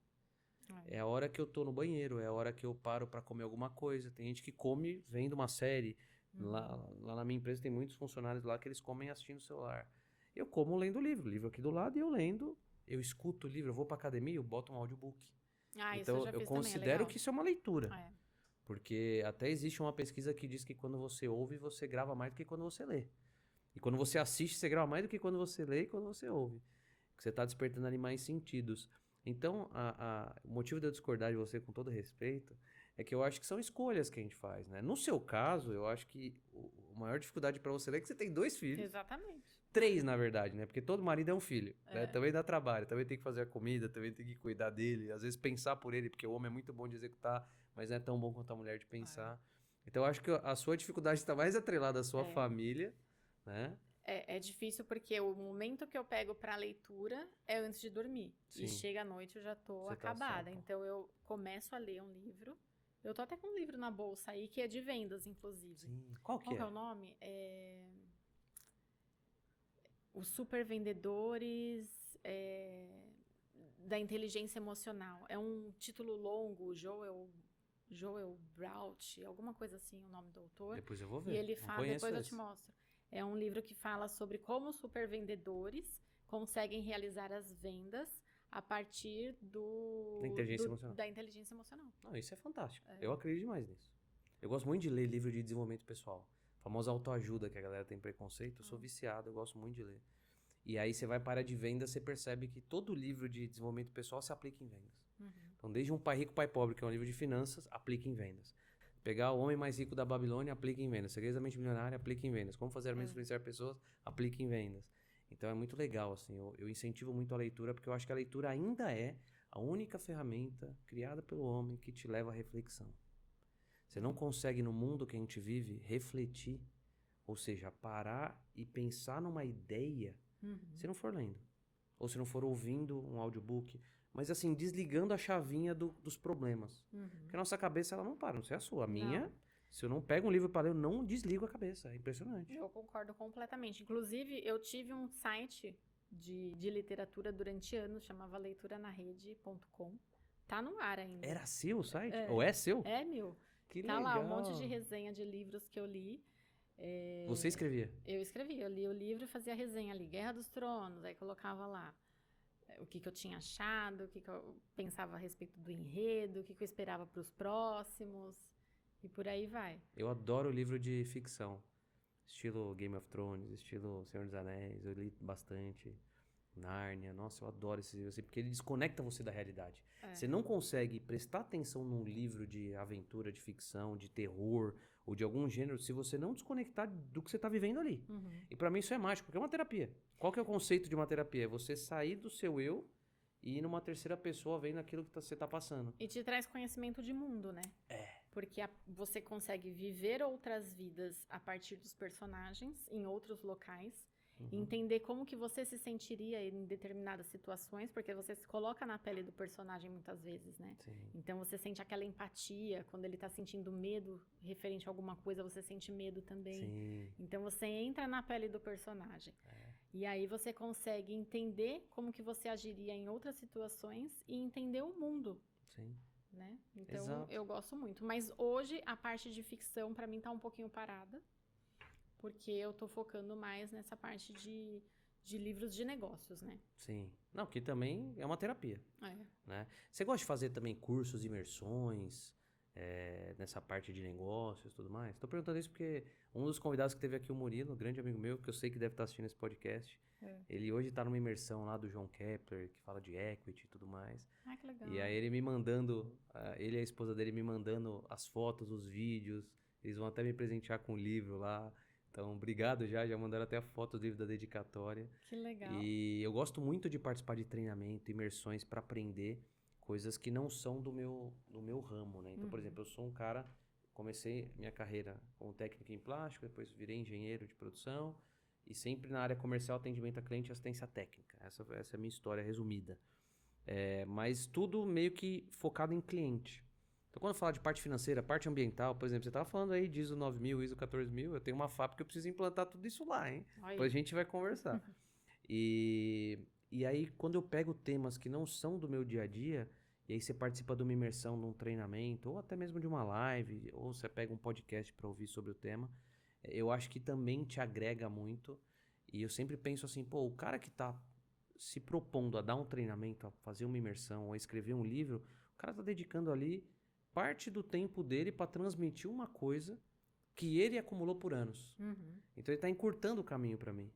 É a hora que eu tô no banheiro, é a hora que eu paro pra comer alguma coisa. Tem gente que come vendo uma série. Lá na minha empresa tem muitos funcionários lá que eles comem assistindo o celular. Eu como lendo livro aqui do lado e eu lendo. Eu escuto o livro, eu vou pra academia, eu boto um audiobook. Então eu considero que isso é uma leitura. Porque até existe uma pesquisa que diz que quando você ouve, você grava mais do que quando você lê. E quando você assiste, você grava mais do que quando você lê e quando você ouve. Porque você está despertando ali mais sentidos. Então, o motivo de eu discordar de você, com todo respeito, é que eu acho que são escolhas que a gente faz, né? No seu caso, eu acho que o maior dificuldade pra você é que você tem 2 filhos. Exatamente. 3, na verdade, né? Porque todo marido é um filho, né? Também dá trabalho, também tem que fazer a comida, também tem que cuidar dele, às vezes pensar por ele, porque o homem é muito bom de executar, mas não é tão bom quanto a mulher de pensar. Então, eu acho que a sua dificuldade está mais atrelada à sua família, né? É difícil porque o momento que eu pego pra leitura é antes de dormir. Sim. E chega à noite eu já tô Você tá acabada. só, Então eu começo a ler um livro. Eu tô até com um livro na bolsa aí, que é de vendas, inclusive. Sim. Qual que Qual é? que é o nome? Os Super Vendedores da Inteligência Emocional. É um título longo, Joel Braut, alguma coisa assim, o nome do autor. Depois eu vou ver. E ele Não fala, conheço depois eu esse. te mostro. É um livro que fala sobre como os supervendedores conseguem realizar as vendas a partir Da inteligência emocional. da inteligência emocional. Não, isso é fantástico. Eu acredito demais nisso. Eu gosto muito de ler livro de desenvolvimento pessoal. A famosa autoajuda, que a galera tem preconceito. Eu sou viciado, eu gosto muito de ler. E aí você vai para a área de venda, você percebe que todo livro de desenvolvimento pessoal se aplica em vendas. Então, desde Um Pai Rico, Pai Pobre, que é um livro de finanças, aplica em vendas. Pegar O Homem Mais Rico da Babilônia, aplica em vendas. Segredos da Mente Milionária, aplica em vendas. Como fazer a mente influenciar pessoas, aplica em vendas. Então é muito legal, assim, eu incentivo muito a leitura, porque eu acho que a leitura ainda é a única ferramenta criada pelo homem que te leva à reflexão. Você não consegue, no mundo que a gente vive, refletir, ou seja, parar e pensar numa ideia, se não for lendo. Ou se não for ouvindo um audiobook. Mas assim, desligando a chavinha dos problemas. Porque a nossa cabeça, ela não para, não sei a sua. A minha, se eu não pego um livro para ler, eu não desligo a cabeça. É impressionante. Eu concordo completamente. Inclusive, eu tive um site de literatura durante anos, chamava leituranarede.com. Tá no ar ainda. Era seu o site? Ou é seu? É, meu. Que tá legal. lá um monte de resenha de livros que eu li. Você escrevia? Eu escrevia, eu li o livro e fazia resenha ali, Guerra dos Tronos, aí colocava lá o que eu tinha achado, o que eu pensava a respeito do enredo, o que eu esperava para os próximos, e por aí vai. Eu adoro livro de ficção, estilo Game of Thrones, estilo Senhor dos Anéis, eu li bastante, Nárnia, nossa, eu adoro esses livros, assim, porque ele desconecta você da realidade. Você não consegue prestar atenção num livro de aventura, de ficção, de terror, ou de algum gênero, se você não desconectar do que você está vivendo ali. E pra mim isso é mágico, porque é uma terapia. Qual que é o conceito de uma terapia? É você sair do seu eu e ir numa terceira pessoa vendo aquilo que você tá passando. E te traz conhecimento de mundo, né? Porque você consegue viver outras vidas a partir dos personagens, em outros locais, entender como que você se sentiria em determinadas situações, porque você se coloca na pele do personagem muitas vezes, né? Sim. Então você sente aquela empatia, quando ele tá sentindo medo referente a alguma coisa, você sente medo também. Sim. Então você entra na pele do personagem. E aí você consegue entender como que você agiria em outras situações e entender o mundo. Sim. Né? Então Exato. eu gosto muito. Mas hoje a parte de ficção pra mim tá um pouquinho parada. Porque eu tô focando mais nessa parte de livros de negócios, né? Sim. Não, que também é uma terapia. É. Né? Você gosta de fazer também cursos, imersões, nessa parte de negócios e tudo mais? Tô perguntando isso porque um dos convidados que teve aqui, o Murilo, um grande amigo meu, que eu sei que deve estar assistindo esse podcast, ele hoje tá numa imersão lá do João Kepler, que fala de equity e tudo mais. Ai, que legal. E aí ele me mandando, ele e a esposa dele me mandando as fotos, os vídeos, eles vão até me presentear com um livro lá. Então, obrigado já mandaram até a foto do livro da dedicatória. Que legal. E eu gosto muito de participar de treinamento, imersões para aprender coisas que não são do meu ramo, né? Então, por exemplo, eu sou um cara, comecei minha carreira como técnico em plástico, depois virei engenheiro de produção e sempre na área comercial, atendimento a cliente e assistência técnica. Essa é a minha história resumida. Mas tudo meio que focado em cliente. Então, quando eu falo de parte financeira, parte ambiental, por exemplo, você estava falando aí de ISO 9000, ISO 14000, eu tenho uma fábrica que eu preciso implantar tudo isso lá, hein? Depois a gente vai conversar. E aí, quando eu pego temas que não são do meu dia a dia, e aí você participa de uma imersão, de um treinamento, ou até mesmo de uma live, ou você pega um podcast para ouvir sobre o tema, eu acho que também te agrega muito. E eu sempre penso assim, pô, o cara que está se propondo a dar um treinamento, a fazer uma imersão, a escrever um livro, o cara está dedicando ali parte do tempo dele para transmitir uma coisa que ele acumulou por anos. Então ele está encurtando o caminho para mim.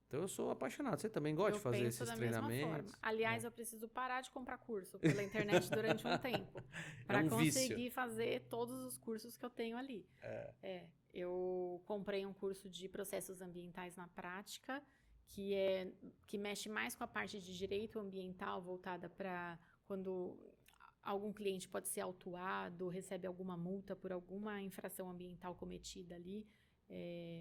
Então eu sou apaixonado. Você também gosta de fazer esses treinamentos? Aliás, eu preciso parar de comprar curso pela internet durante um tempo para conseguir fazer todos os cursos que eu tenho ali. eu comprei um curso de processos ambientais na prática, que mexe mais com a parte de direito ambiental, voltada para quando algum cliente pode ser autuado, recebe alguma multa por alguma infração ambiental cometida ali,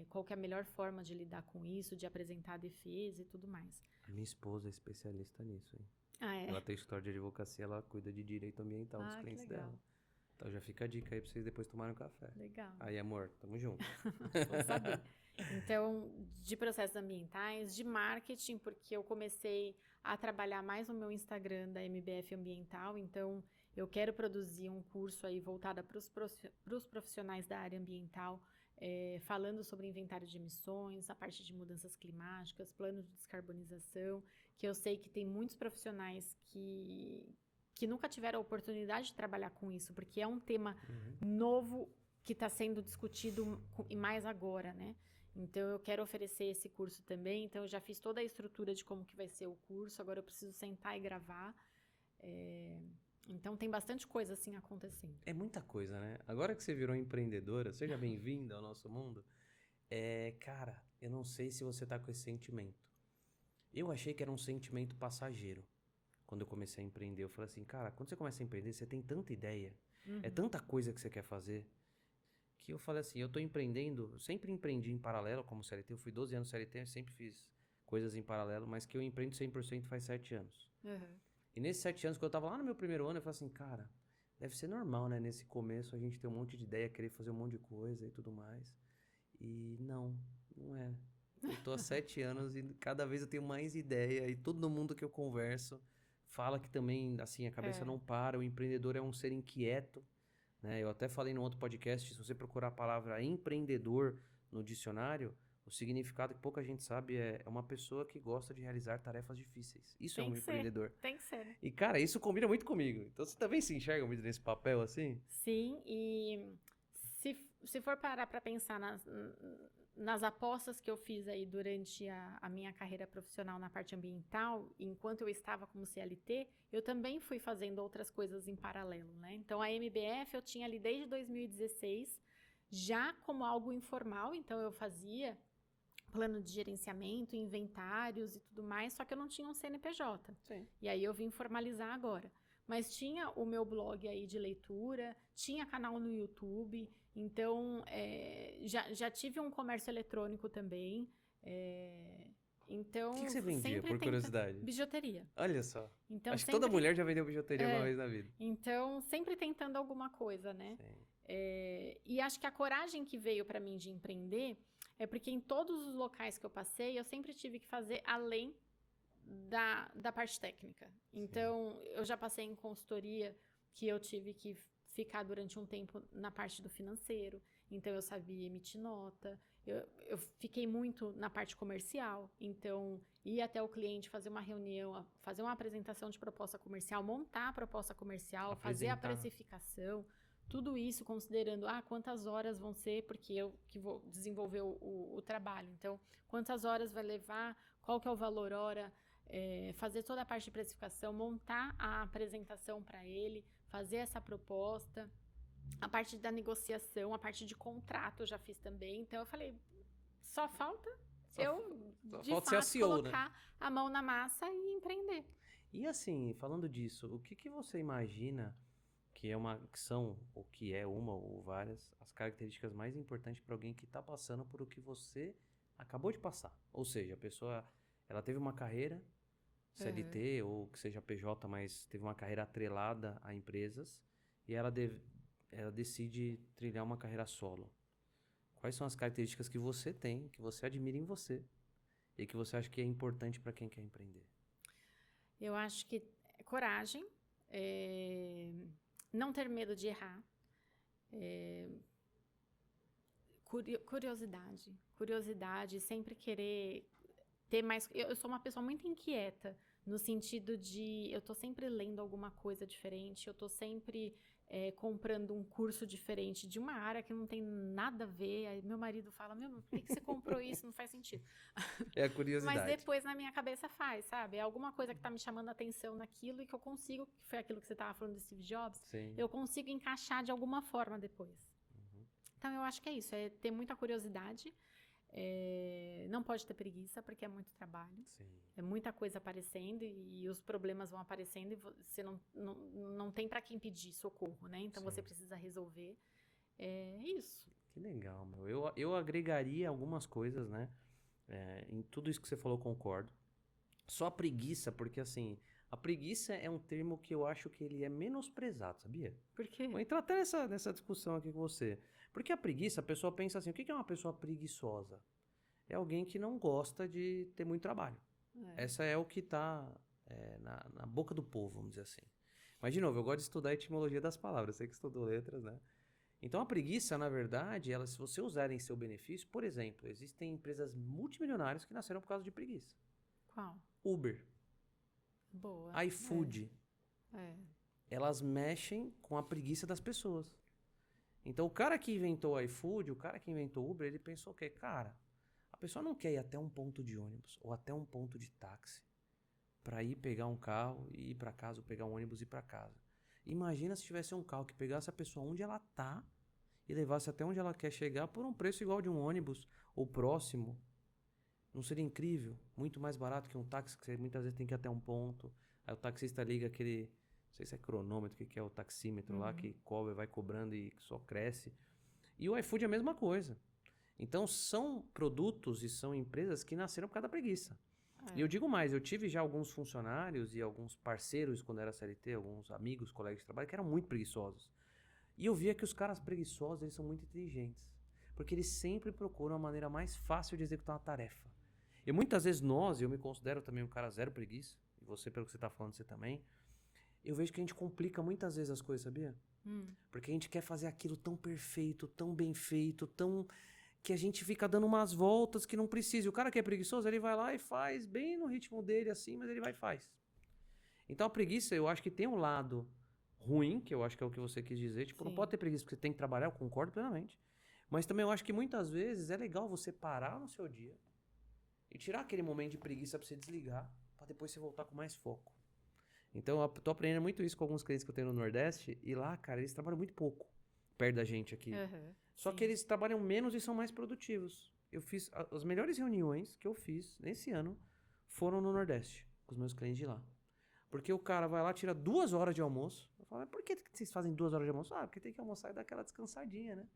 qual que é a melhor forma de lidar com isso, de apresentar a defesa e tudo mais. A minha esposa é especialista nisso, hein? Ah, é? Ela tem história de advocacia, ela cuida de direito ambiental dos clientes dela. Então já fica a dica aí pra vocês depois tomarem um café. Legal. Aí, amor, tamo junto. Vou saber. Então, de processos ambientais, de marketing, porque eu comecei a trabalhar mais no meu Instagram da MBF Ambiental, então eu quero produzir um curso aí voltado para os profissionais da área ambiental, falando sobre inventário de emissões, a parte de mudanças climáticas, plano de descarbonização, que eu sei que tem muitos profissionais que nunca tiveram a oportunidade de trabalhar com isso, porque é um tema novo que está sendo discutido e mais agora, né? Então, eu quero oferecer esse curso também. Então, eu já fiz toda a estrutura de como que vai ser o curso. Agora, eu preciso sentar e gravar. Então, tem bastante coisa assim acontecendo. É muita coisa, né? Agora que você virou empreendedora, seja bem-vinda ao nosso mundo. Cara, eu não sei se você tá com esse sentimento. Eu achei que era um sentimento passageiro. Quando eu comecei a empreender, eu falei assim, cara, quando você começa a empreender, você tem tanta ideia. É tanta coisa que você quer fazer. Que eu falei assim, eu tô empreendendo, eu sempre empreendi em paralelo como CLT, eu fui 12 anos CLT, sempre fiz coisas em paralelo, mas que eu empreendo 100% faz 7 anos. E nesses 7 anos que eu tava lá no meu primeiro ano, eu falei assim, cara, deve ser normal, né, nesse começo a gente ter um monte de ideia, querer fazer um monte de coisa e tudo mais. E não é. Eu tô há 7 anos e cada vez eu tenho mais ideia e todo mundo que eu converso fala que também, assim, a cabeça não para, o empreendedor é um ser inquieto. Né? Eu até falei no outro podcast, se você procurar a palavra empreendedor no dicionário, o significado que pouca gente sabe é uma pessoa que gosta de realizar tarefas difíceis. Isso é um empreendedor. Tem que ser. E, cara, isso combina muito comigo. Então, você também se enxerga muito nesse papel, assim? Sim, e se for parar para pensar nas apostas que eu fiz aí durante a minha carreira profissional na parte ambiental, enquanto eu estava como CLT, eu também fui fazendo outras coisas em paralelo, né? Então, a MBF eu tinha ali desde 2016, já como algo informal, então eu fazia plano de gerenciamento, inventários e tudo mais, só que eu não tinha um CNPJ. Sim. E aí eu vim formalizar agora. Mas tinha o meu blog aí de leitura, tinha canal no YouTube, então já tive um comércio eletrônico também. Então, O que você vendia, por curiosidade? Bijuteria. Olha só. Então, acho que toda mulher já vendeu bijuteria uma vez na vida. Então, sempre tentando alguma coisa, né? E acho que a coragem que veio para mim de empreender é porque em todos os locais que eu passei, eu sempre tive que fazer além da parte técnica. Então, eu já passei em consultoria que eu tive que ficar durante um tempo na parte do financeiro. Então, eu sabia emitir nota. Eu fiquei muito na parte comercial. Então, ir até o cliente, fazer uma reunião, fazer uma apresentação de proposta comercial, montar a proposta comercial, fazer a precificação. Tudo isso considerando, quantas horas vão ser, porque eu que vou desenvolver o trabalho. Então, quantas horas vai levar, qual que é o valor hora, fazer toda a parte de precificação, montar a apresentação para ele, fazer essa proposta, a parte da negociação, a parte de contrato eu já fiz também. Então, eu falei, só falta de fato CEO, colocar a mão na massa e empreender. E assim, falando disso, o que você imagina que são, ou que é uma ou várias, as características mais importantes para alguém que está passando por o que você acabou de passar? Ou seja, a pessoa, ela teve uma carreira CLT ou que seja PJ, mas teve uma carreira atrelada a empresas e ela decide trilhar uma carreira solo. Quais são as características que você tem, que você admira em você e que você acha que é importante para quem quer empreender? Eu acho que coragem, não ter medo de errar, curiosidade, sempre querer ter mais. Eu sou uma pessoa muito inquieta, no sentido de eu tô sempre lendo alguma coisa diferente, eu tô sempre comprando um curso diferente de uma área que não tem nada a ver. Aí meu marido fala, por que você comprou isso? Não faz sentido. É a curiosidade. Mas depois na minha cabeça faz, sabe? É alguma coisa que tá me chamando a atenção naquilo e que eu consigo, que foi aquilo que você tava falando do Steve Jobs, eu consigo encaixar de alguma forma depois. Então, eu acho que é isso, é ter muita curiosidade, não pode ter preguiça, porque é muito trabalho, Sim. é muita coisa aparecendo e os problemas vão aparecendo e você não tem para quem pedir socorro, né? Então, Sim. você precisa resolver. É isso. Que legal, meu. Eu agregaria algumas coisas, né? Em tudo isso que você falou, eu concordo. Só a preguiça, porque assim, a preguiça é um termo que eu acho que ele é menosprezado, sabia? Por quê? Vou entrar até nessa discussão aqui com você. Porque a preguiça, a pessoa pensa assim, o que é uma pessoa preguiçosa? É alguém que não gosta de ter muito trabalho. Essa é o que está na boca do povo, vamos dizer assim. Mas, de novo, eu gosto de estudar a etimologia das palavras. Você que estudou letras, né? Então, a preguiça, na verdade, se você usar em seu benefício, por exemplo, existem empresas multimilionárias que nasceram por causa de preguiça. Qual? Uber, Boa. iFood, elas mexem com a preguiça das pessoas. Então, o cara que inventou o iFood, o cara que inventou o Uber, ele pensou o quê? Cara, a pessoa não quer ir até um ponto de ônibus ou até um ponto de táxi para ir pegar um carro e ir para casa, ou pegar um ônibus e ir para casa. Imagina se tivesse um carro que pegasse a pessoa onde ela tá e levasse até onde ela quer chegar por um preço igual de um ônibus ou próximo. Não seria incrível? Muito mais barato que um táxi, que você muitas vezes tem que ir até um ponto. Aí o taxista liga aquele, não sei se é cronômetro, o que é o taxímetro lá, que cobra, vai cobrando e só cresce. E o iFood é a mesma coisa. Então são produtos e são empresas que nasceram por causa da preguiça. E eu digo mais, eu tive já alguns funcionários e alguns parceiros quando era CLT, alguns amigos, colegas de trabalho, que eram muito preguiçosos. E eu via que os caras preguiçosos, eles são muito inteligentes. Porque eles sempre procuram a maneira mais fácil de executar uma tarefa. E muitas vezes eu me considero também um cara zero preguiça, e você, pelo que você está falando, você também, eu vejo que a gente complica muitas vezes as coisas, sabia? Porque a gente quer fazer aquilo tão perfeito, tão bem feito, tão... que a gente fica dando umas voltas que não precisa. E o cara que é preguiçoso, ele vai lá e faz bem no ritmo dele, assim, mas ele vai e faz. Então a preguiça, eu acho que tem um lado ruim, que eu acho que é o que você quis dizer. Tipo, não pode ter preguiça porque você tem que trabalhar, eu concordo plenamente. Mas também eu acho que muitas vezes é legal você parar no seu dia e tirar aquele momento de preguiça pra você desligar, pra depois você voltar com mais foco. Então eu tô aprendendo muito isso com alguns clientes que eu tenho no Nordeste, e lá, cara, eles trabalham muito pouco perto da gente aqui. Só que eles trabalham menos e são mais produtivos. Eu fiz as melhores reuniões que eu fiz nesse ano foram no Nordeste, com os meus clientes de lá. Porque o cara vai lá, tira 2 horas de almoço. Eu falo, mas por que vocês fazem 2 horas de almoço? Ah, porque tem que almoçar e dar aquela descansadinha, né?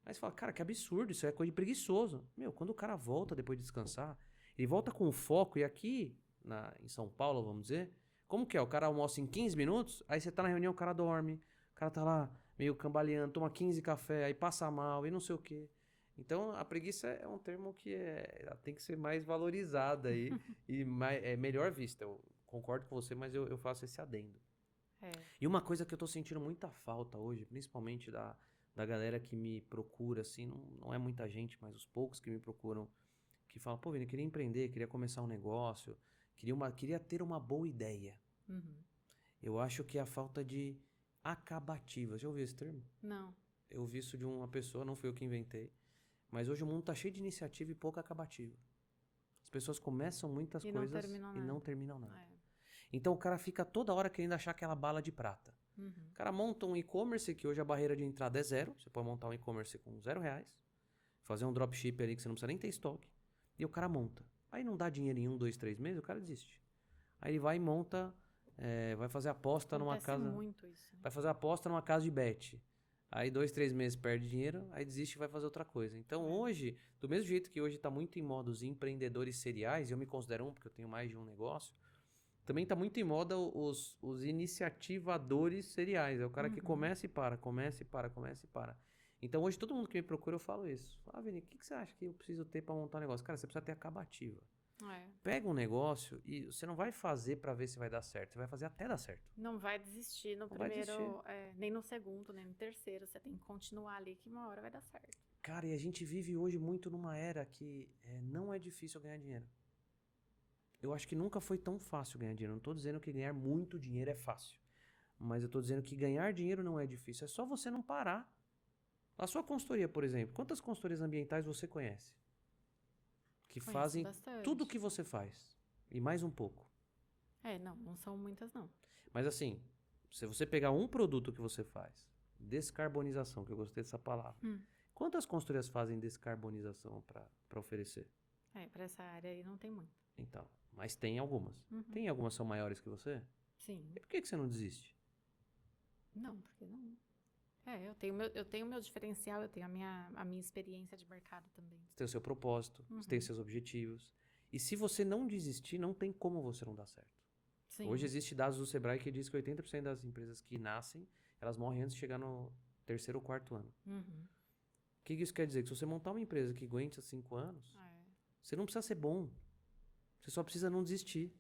Aí você fala, cara, que absurdo, isso é coisa de preguiçoso. Meu, quando o cara volta depois de descansar, ele volta com foco. E aqui, em São Paulo, vamos dizer, como que é? O cara almoça em 15 minutos, aí você tá na reunião, o cara dorme, o cara tá lá meio cambaleando, toma 15 café, aí passa mal e não sei o quê. Então, a preguiça é um termo que ela tem que ser mais valorizada aí e melhor vista. Eu concordo com você, mas eu faço esse adendo. E uma coisa que eu tô sentindo muita falta hoje, principalmente da galera que me procura, assim, não é muita gente, mas os poucos que me procuram, que falam, pô, Vini, eu queria empreender, queria começar um negócio, queria ter uma boa ideia. Eu acho que é a falta de acabativa. Já ouviu esse termo? Não. Eu ouvi isso de uma pessoa, não fui eu que inventei. Mas hoje o mundo tá cheio de iniciativa e pouca acabativa. As pessoas começam muitas coisas e não terminam nada. Então o cara fica toda hora querendo achar aquela bala de prata. O cara monta um e-commerce que hoje a barreira de entrada é 0. Você pode montar um e-commerce com R$0. Fazer um dropship ali que você não precisa nem ter estoque. E o cara monta. Aí não dá dinheiro em 1, 2, 3 meses, o cara desiste. Aí ele vai e monta, vai fazer aposta numa casa... muito isso. Vai fazer aposta numa casa de bet. Aí 2, 3 meses perde dinheiro, aí desiste e vai fazer outra coisa. Então hoje, do mesmo jeito que hoje tá muito em moda os empreendedores seriais, e eu me considero um porque eu tenho mais de um negócio, também tá muito em moda os iniciativadores seriais. É o cara que começa e para, começa e para, começa e para. Então hoje todo mundo que me procura eu falo isso. Ah, Vini, o que você acha que eu preciso ter para montar um negócio? Cara, você precisa ter acabativa. Pega um negócio e você não vai fazer para ver se vai dar certo. Você vai fazer até dar certo. Não vai desistir no primeiro, nem no segundo, nem no terceiro. Você tem que continuar ali que uma hora vai dar certo. Cara, e a gente vive hoje muito numa era que não é difícil ganhar dinheiro. Eu acho que nunca foi tão fácil ganhar dinheiro. Não tô dizendo que ganhar muito dinheiro é fácil. Mas eu tô dizendo que ganhar dinheiro não é difícil. É só você não parar. A sua consultoria, por exemplo. Quantas consultorias ambientais você conhece? Que fazem tudo o que você faz. E mais um pouco. Não são muitas, não. Mas assim, se você pegar um produto que você faz, descarbonização, que eu gostei dessa palavra, Quantas consultorias fazem descarbonização para oferecer? Para essa área aí não tem muito. Então, mas tem algumas. Uhum. Tem algumas que são maiores que você? Sim. E por que você não desiste? Não, porque não. Eu tenho meu diferencial, eu tenho a minha experiência de mercado também. Você tem o seu propósito, você tem os seus objetivos. E se você não desistir, não tem como você não dar certo. Sim. Hoje existe dados do Sebrae que diz que 80% das empresas que nascem, elas morrem antes de chegar no 3º ou 4º ano. Uhum. O que isso quer dizer? Que se você montar uma empresa que aguente 5 anos, você não precisa ser bom. Você só precisa não desistir.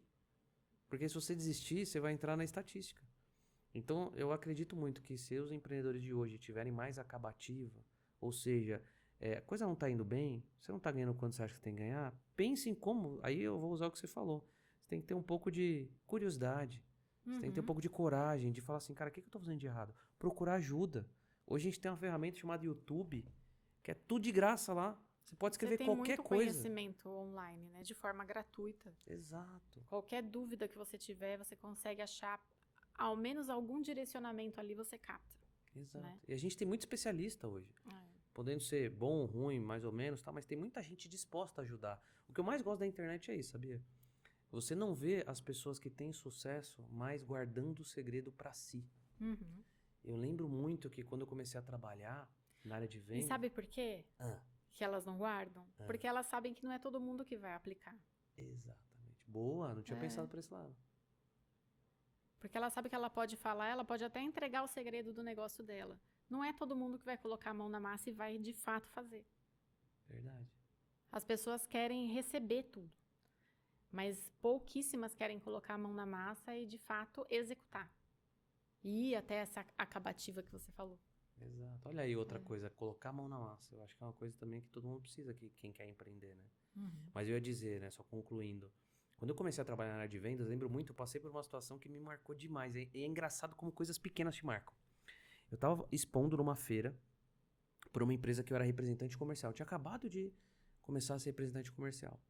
Porque se você desistir, você vai entrar na estatística. Então, eu acredito muito que se os empreendedores de hoje tiverem mais acabativa, ou seja, a coisa não está indo bem, você não está ganhando quanto você acha que tem que ganhar, pense em como. Aí eu vou usar o que você falou. Você tem que ter um pouco de curiosidade. Você tem que ter um pouco de coragem, de falar assim, cara, o que eu estou fazendo de errado? Procurar ajuda. Hoje a gente tem uma ferramenta chamada YouTube, que é tudo de graça lá. Você pode escrever qualquer coisa. Você tem muito conhecimento online, né? De forma gratuita. Exato. Qualquer dúvida que você tiver, você consegue achar ao menos algum direcionamento ali, você capta. Exato. Né? E a gente tem muito especialista hoje. Podendo ser bom, ruim, mais ou menos, tá? Mas tem muita gente disposta a ajudar. O que eu mais gosto da internet é isso, sabia? Você não vê as pessoas que têm sucesso mais guardando o segredo pra si. Uhum. Eu lembro muito que quando eu comecei a trabalhar na área de venda... E sabe por quê? Que elas não guardam? Porque elas sabem que não é todo mundo que vai aplicar. Exatamente. Boa, não tinha pensado por esse lado. Porque ela sabe que ela pode falar, ela pode até entregar o segredo do negócio dela. Não é todo mundo que vai colocar a mão na massa e vai de fato fazer. Verdade. As pessoas querem receber tudo. Mas pouquíssimas querem colocar a mão na massa e de fato executar. E ir até essa acabativa que você falou. Exato. Olha aí outra coisa, colocar a mão na massa. Eu acho que é uma coisa também que todo mundo precisa, quem quer empreender, né? Mas eu ia dizer, né, só concluindo. Quando eu comecei a trabalhar na área de vendas, lembro muito, eu passei por uma situação que me marcou demais. E é engraçado como coisas pequenas te marcam. Eu tava expondo numa feira por uma empresa que eu era representante comercial. Eu tinha acabado de começar a ser representante comercial.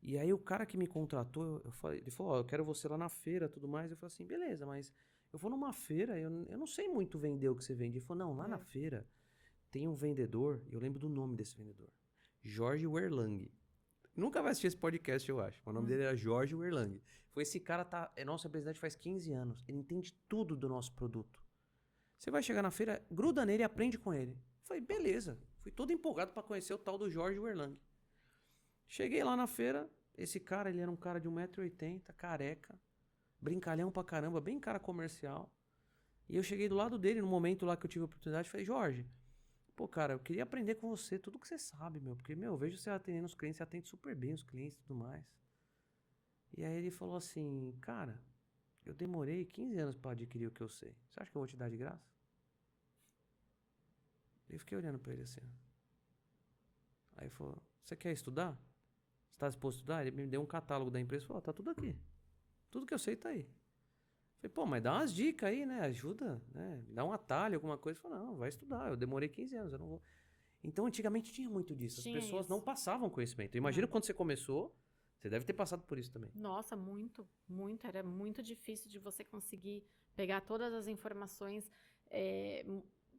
E aí o cara que me contratou, ele falou, eu quero você lá na feira, tudo mais. Eu falei assim, beleza, mas eu vou numa feira, eu não sei muito vender o que você vende. Ele falou, não, lá na feira tem um vendedor, eu lembro do nome desse vendedor, Jorge Werlang. Nunca vai assistir esse podcast, eu acho. O nome dele era Jorge Werlang. Foi esse cara, é nosso representante faz 15 anos. Ele entende tudo do nosso produto. Você vai chegar na feira, gruda nele e aprende com ele. Eu falei, beleza. Fui todo empolgado para conhecer o tal do Jorge Werlang. Cheguei lá na feira, esse cara, ele era um cara de 1,80 m, careca, brincalhão pra caramba, bem cara comercial. E eu cheguei do lado dele, no momento lá que eu tive a oportunidade, falei, Jorge, pô, cara, eu queria aprender com você tudo que você sabe, meu. Porque, eu vejo você atendendo os clientes, você atende super bem os clientes e tudo mais. E aí ele falou assim, cara, eu demorei 15 anos pra adquirir o que eu sei. Você acha que eu vou te dar de graça? Eu fiquei olhando pra ele assim. Aí ele falou, você quer estudar? Você tá disposto a estudar? Ele me deu um catálogo da empresa e falou, tá tudo aqui. Tudo que eu sei tá aí. Falei, pô, mas dá umas dicas aí, né? Ajuda, né? Dá um atalho, alguma coisa. Falei, não, vai estudar. Eu demorei 15 anos, eu não vou. Então, antigamente tinha muito disso. As pessoas não passavam conhecimento. Imagina quando você começou, você deve ter passado por isso também. Nossa, muito, muito. Era muito difícil de você conseguir pegar todas as informações,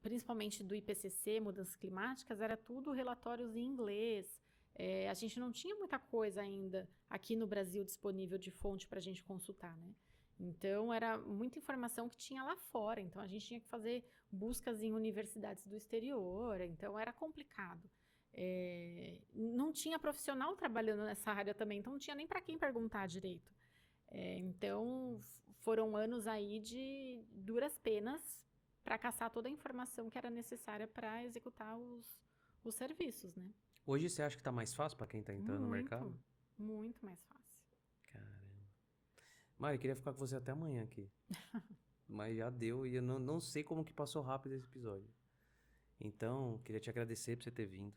principalmente do IPCC, mudanças climáticas, era tudo relatórios em inglês. A gente não tinha muita coisa ainda aqui no Brasil disponível de fonte para a gente consultar, né? Então, era muita informação que tinha lá fora. Então, a gente tinha que fazer buscas em universidades do exterior. Então, era complicado. Não tinha profissional trabalhando nessa área também. Então, não tinha nem para quem perguntar direito. Então, foram anos aí de duras penas para caçar toda a informação que era necessária para executar os serviços, né? Hoje você acha que tá mais fácil para quem tá entrando no mercado? Muito mais fácil. Mari, queria ficar com você até amanhã aqui. Mas já deu e eu não sei como que passou rápido esse episódio. Então, queria te agradecer por você ter vindo.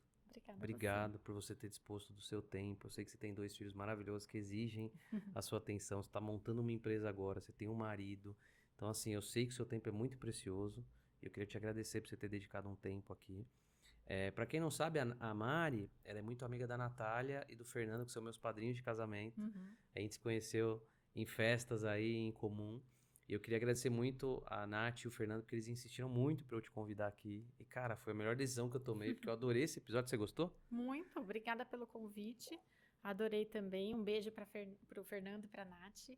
Obrigado por você ter disposto do seu tempo. Eu sei que você tem 2 filhos maravilhosos que exigem a sua atenção. Você está montando uma empresa agora, você tem um marido. Então, assim, eu sei que o seu tempo é muito precioso. E eu queria te agradecer por você ter dedicado um tempo aqui. Para quem não sabe, a Mari, ela é muito amiga da Natália e do Fernando, que são meus padrinhos de casamento. A gente se conheceu em festas aí em comum. E eu queria agradecer muito a Nath e o Fernando, porque eles insistiram muito para eu te convidar aqui. E, cara, foi a melhor decisão que eu tomei, porque eu adorei esse episódio. Você gostou? Muito, obrigada pelo convite. Adorei também. Um beijo para o Fernando e para a Nath.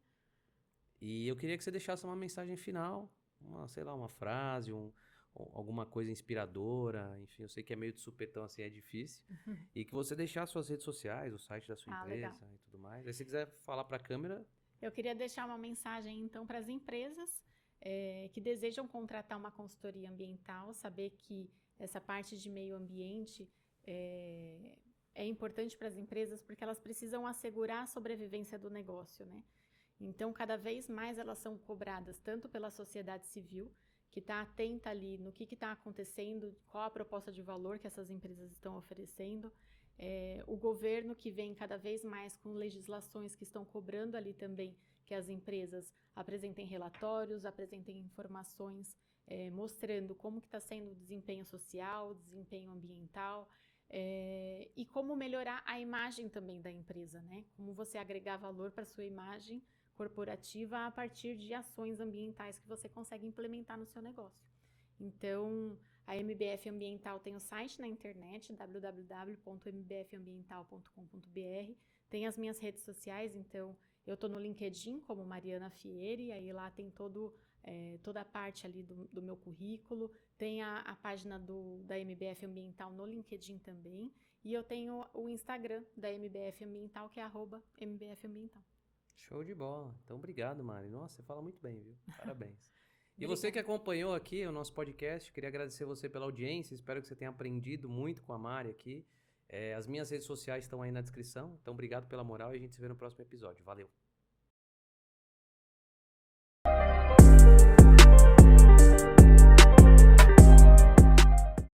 E eu queria que você deixasse uma mensagem final, sei lá, uma frase, alguma coisa inspiradora. Enfim, eu sei que é meio de supetão assim, é difícil. E que você deixasse suas redes sociais, o site da sua empresa Legal. e tudo mais. Aí se você quiser falar para a câmera... Eu queria deixar uma mensagem, então, para as empresas que desejam contratar uma consultoria ambiental, saber que essa parte de meio ambiente é importante para as empresas porque elas precisam assegurar a sobrevivência do negócio, né? Então, cada vez mais elas são cobradas tanto pela sociedade civil, que está atenta ali no que está acontecendo, qual a proposta de valor que essas empresas estão oferecendo, o governo que vem cada vez mais com legislações que estão cobrando ali também que as empresas apresentem relatórios, apresentem informações mostrando como que está sendo o desempenho social, o desempenho ambiental e como melhorar a imagem também da empresa, né? Como você agregar valor para a sua imagem corporativa a partir de ações ambientais que você consegue implementar no seu negócio. Então, a MBF Ambiental tem o site na internet, www.mbfambiental.com.br. Tem as minhas redes sociais, então eu estou no LinkedIn como Mariana Fieri, aí lá tem toda a parte ali do meu currículo. Tem a página da MBF Ambiental no LinkedIn também. E eu tenho o Instagram da MBF Ambiental, que é @mbfambiental. Show de bola. Então, obrigado, Mari. Nossa, você fala muito bem, viu? Parabéns. E você que acompanhou aqui o nosso podcast, queria agradecer você pela audiência. Espero que você tenha aprendido muito com a Mari aqui. As minhas redes sociais estão aí na descrição. Então, obrigado pela moral e a gente se vê no próximo episódio. Valeu!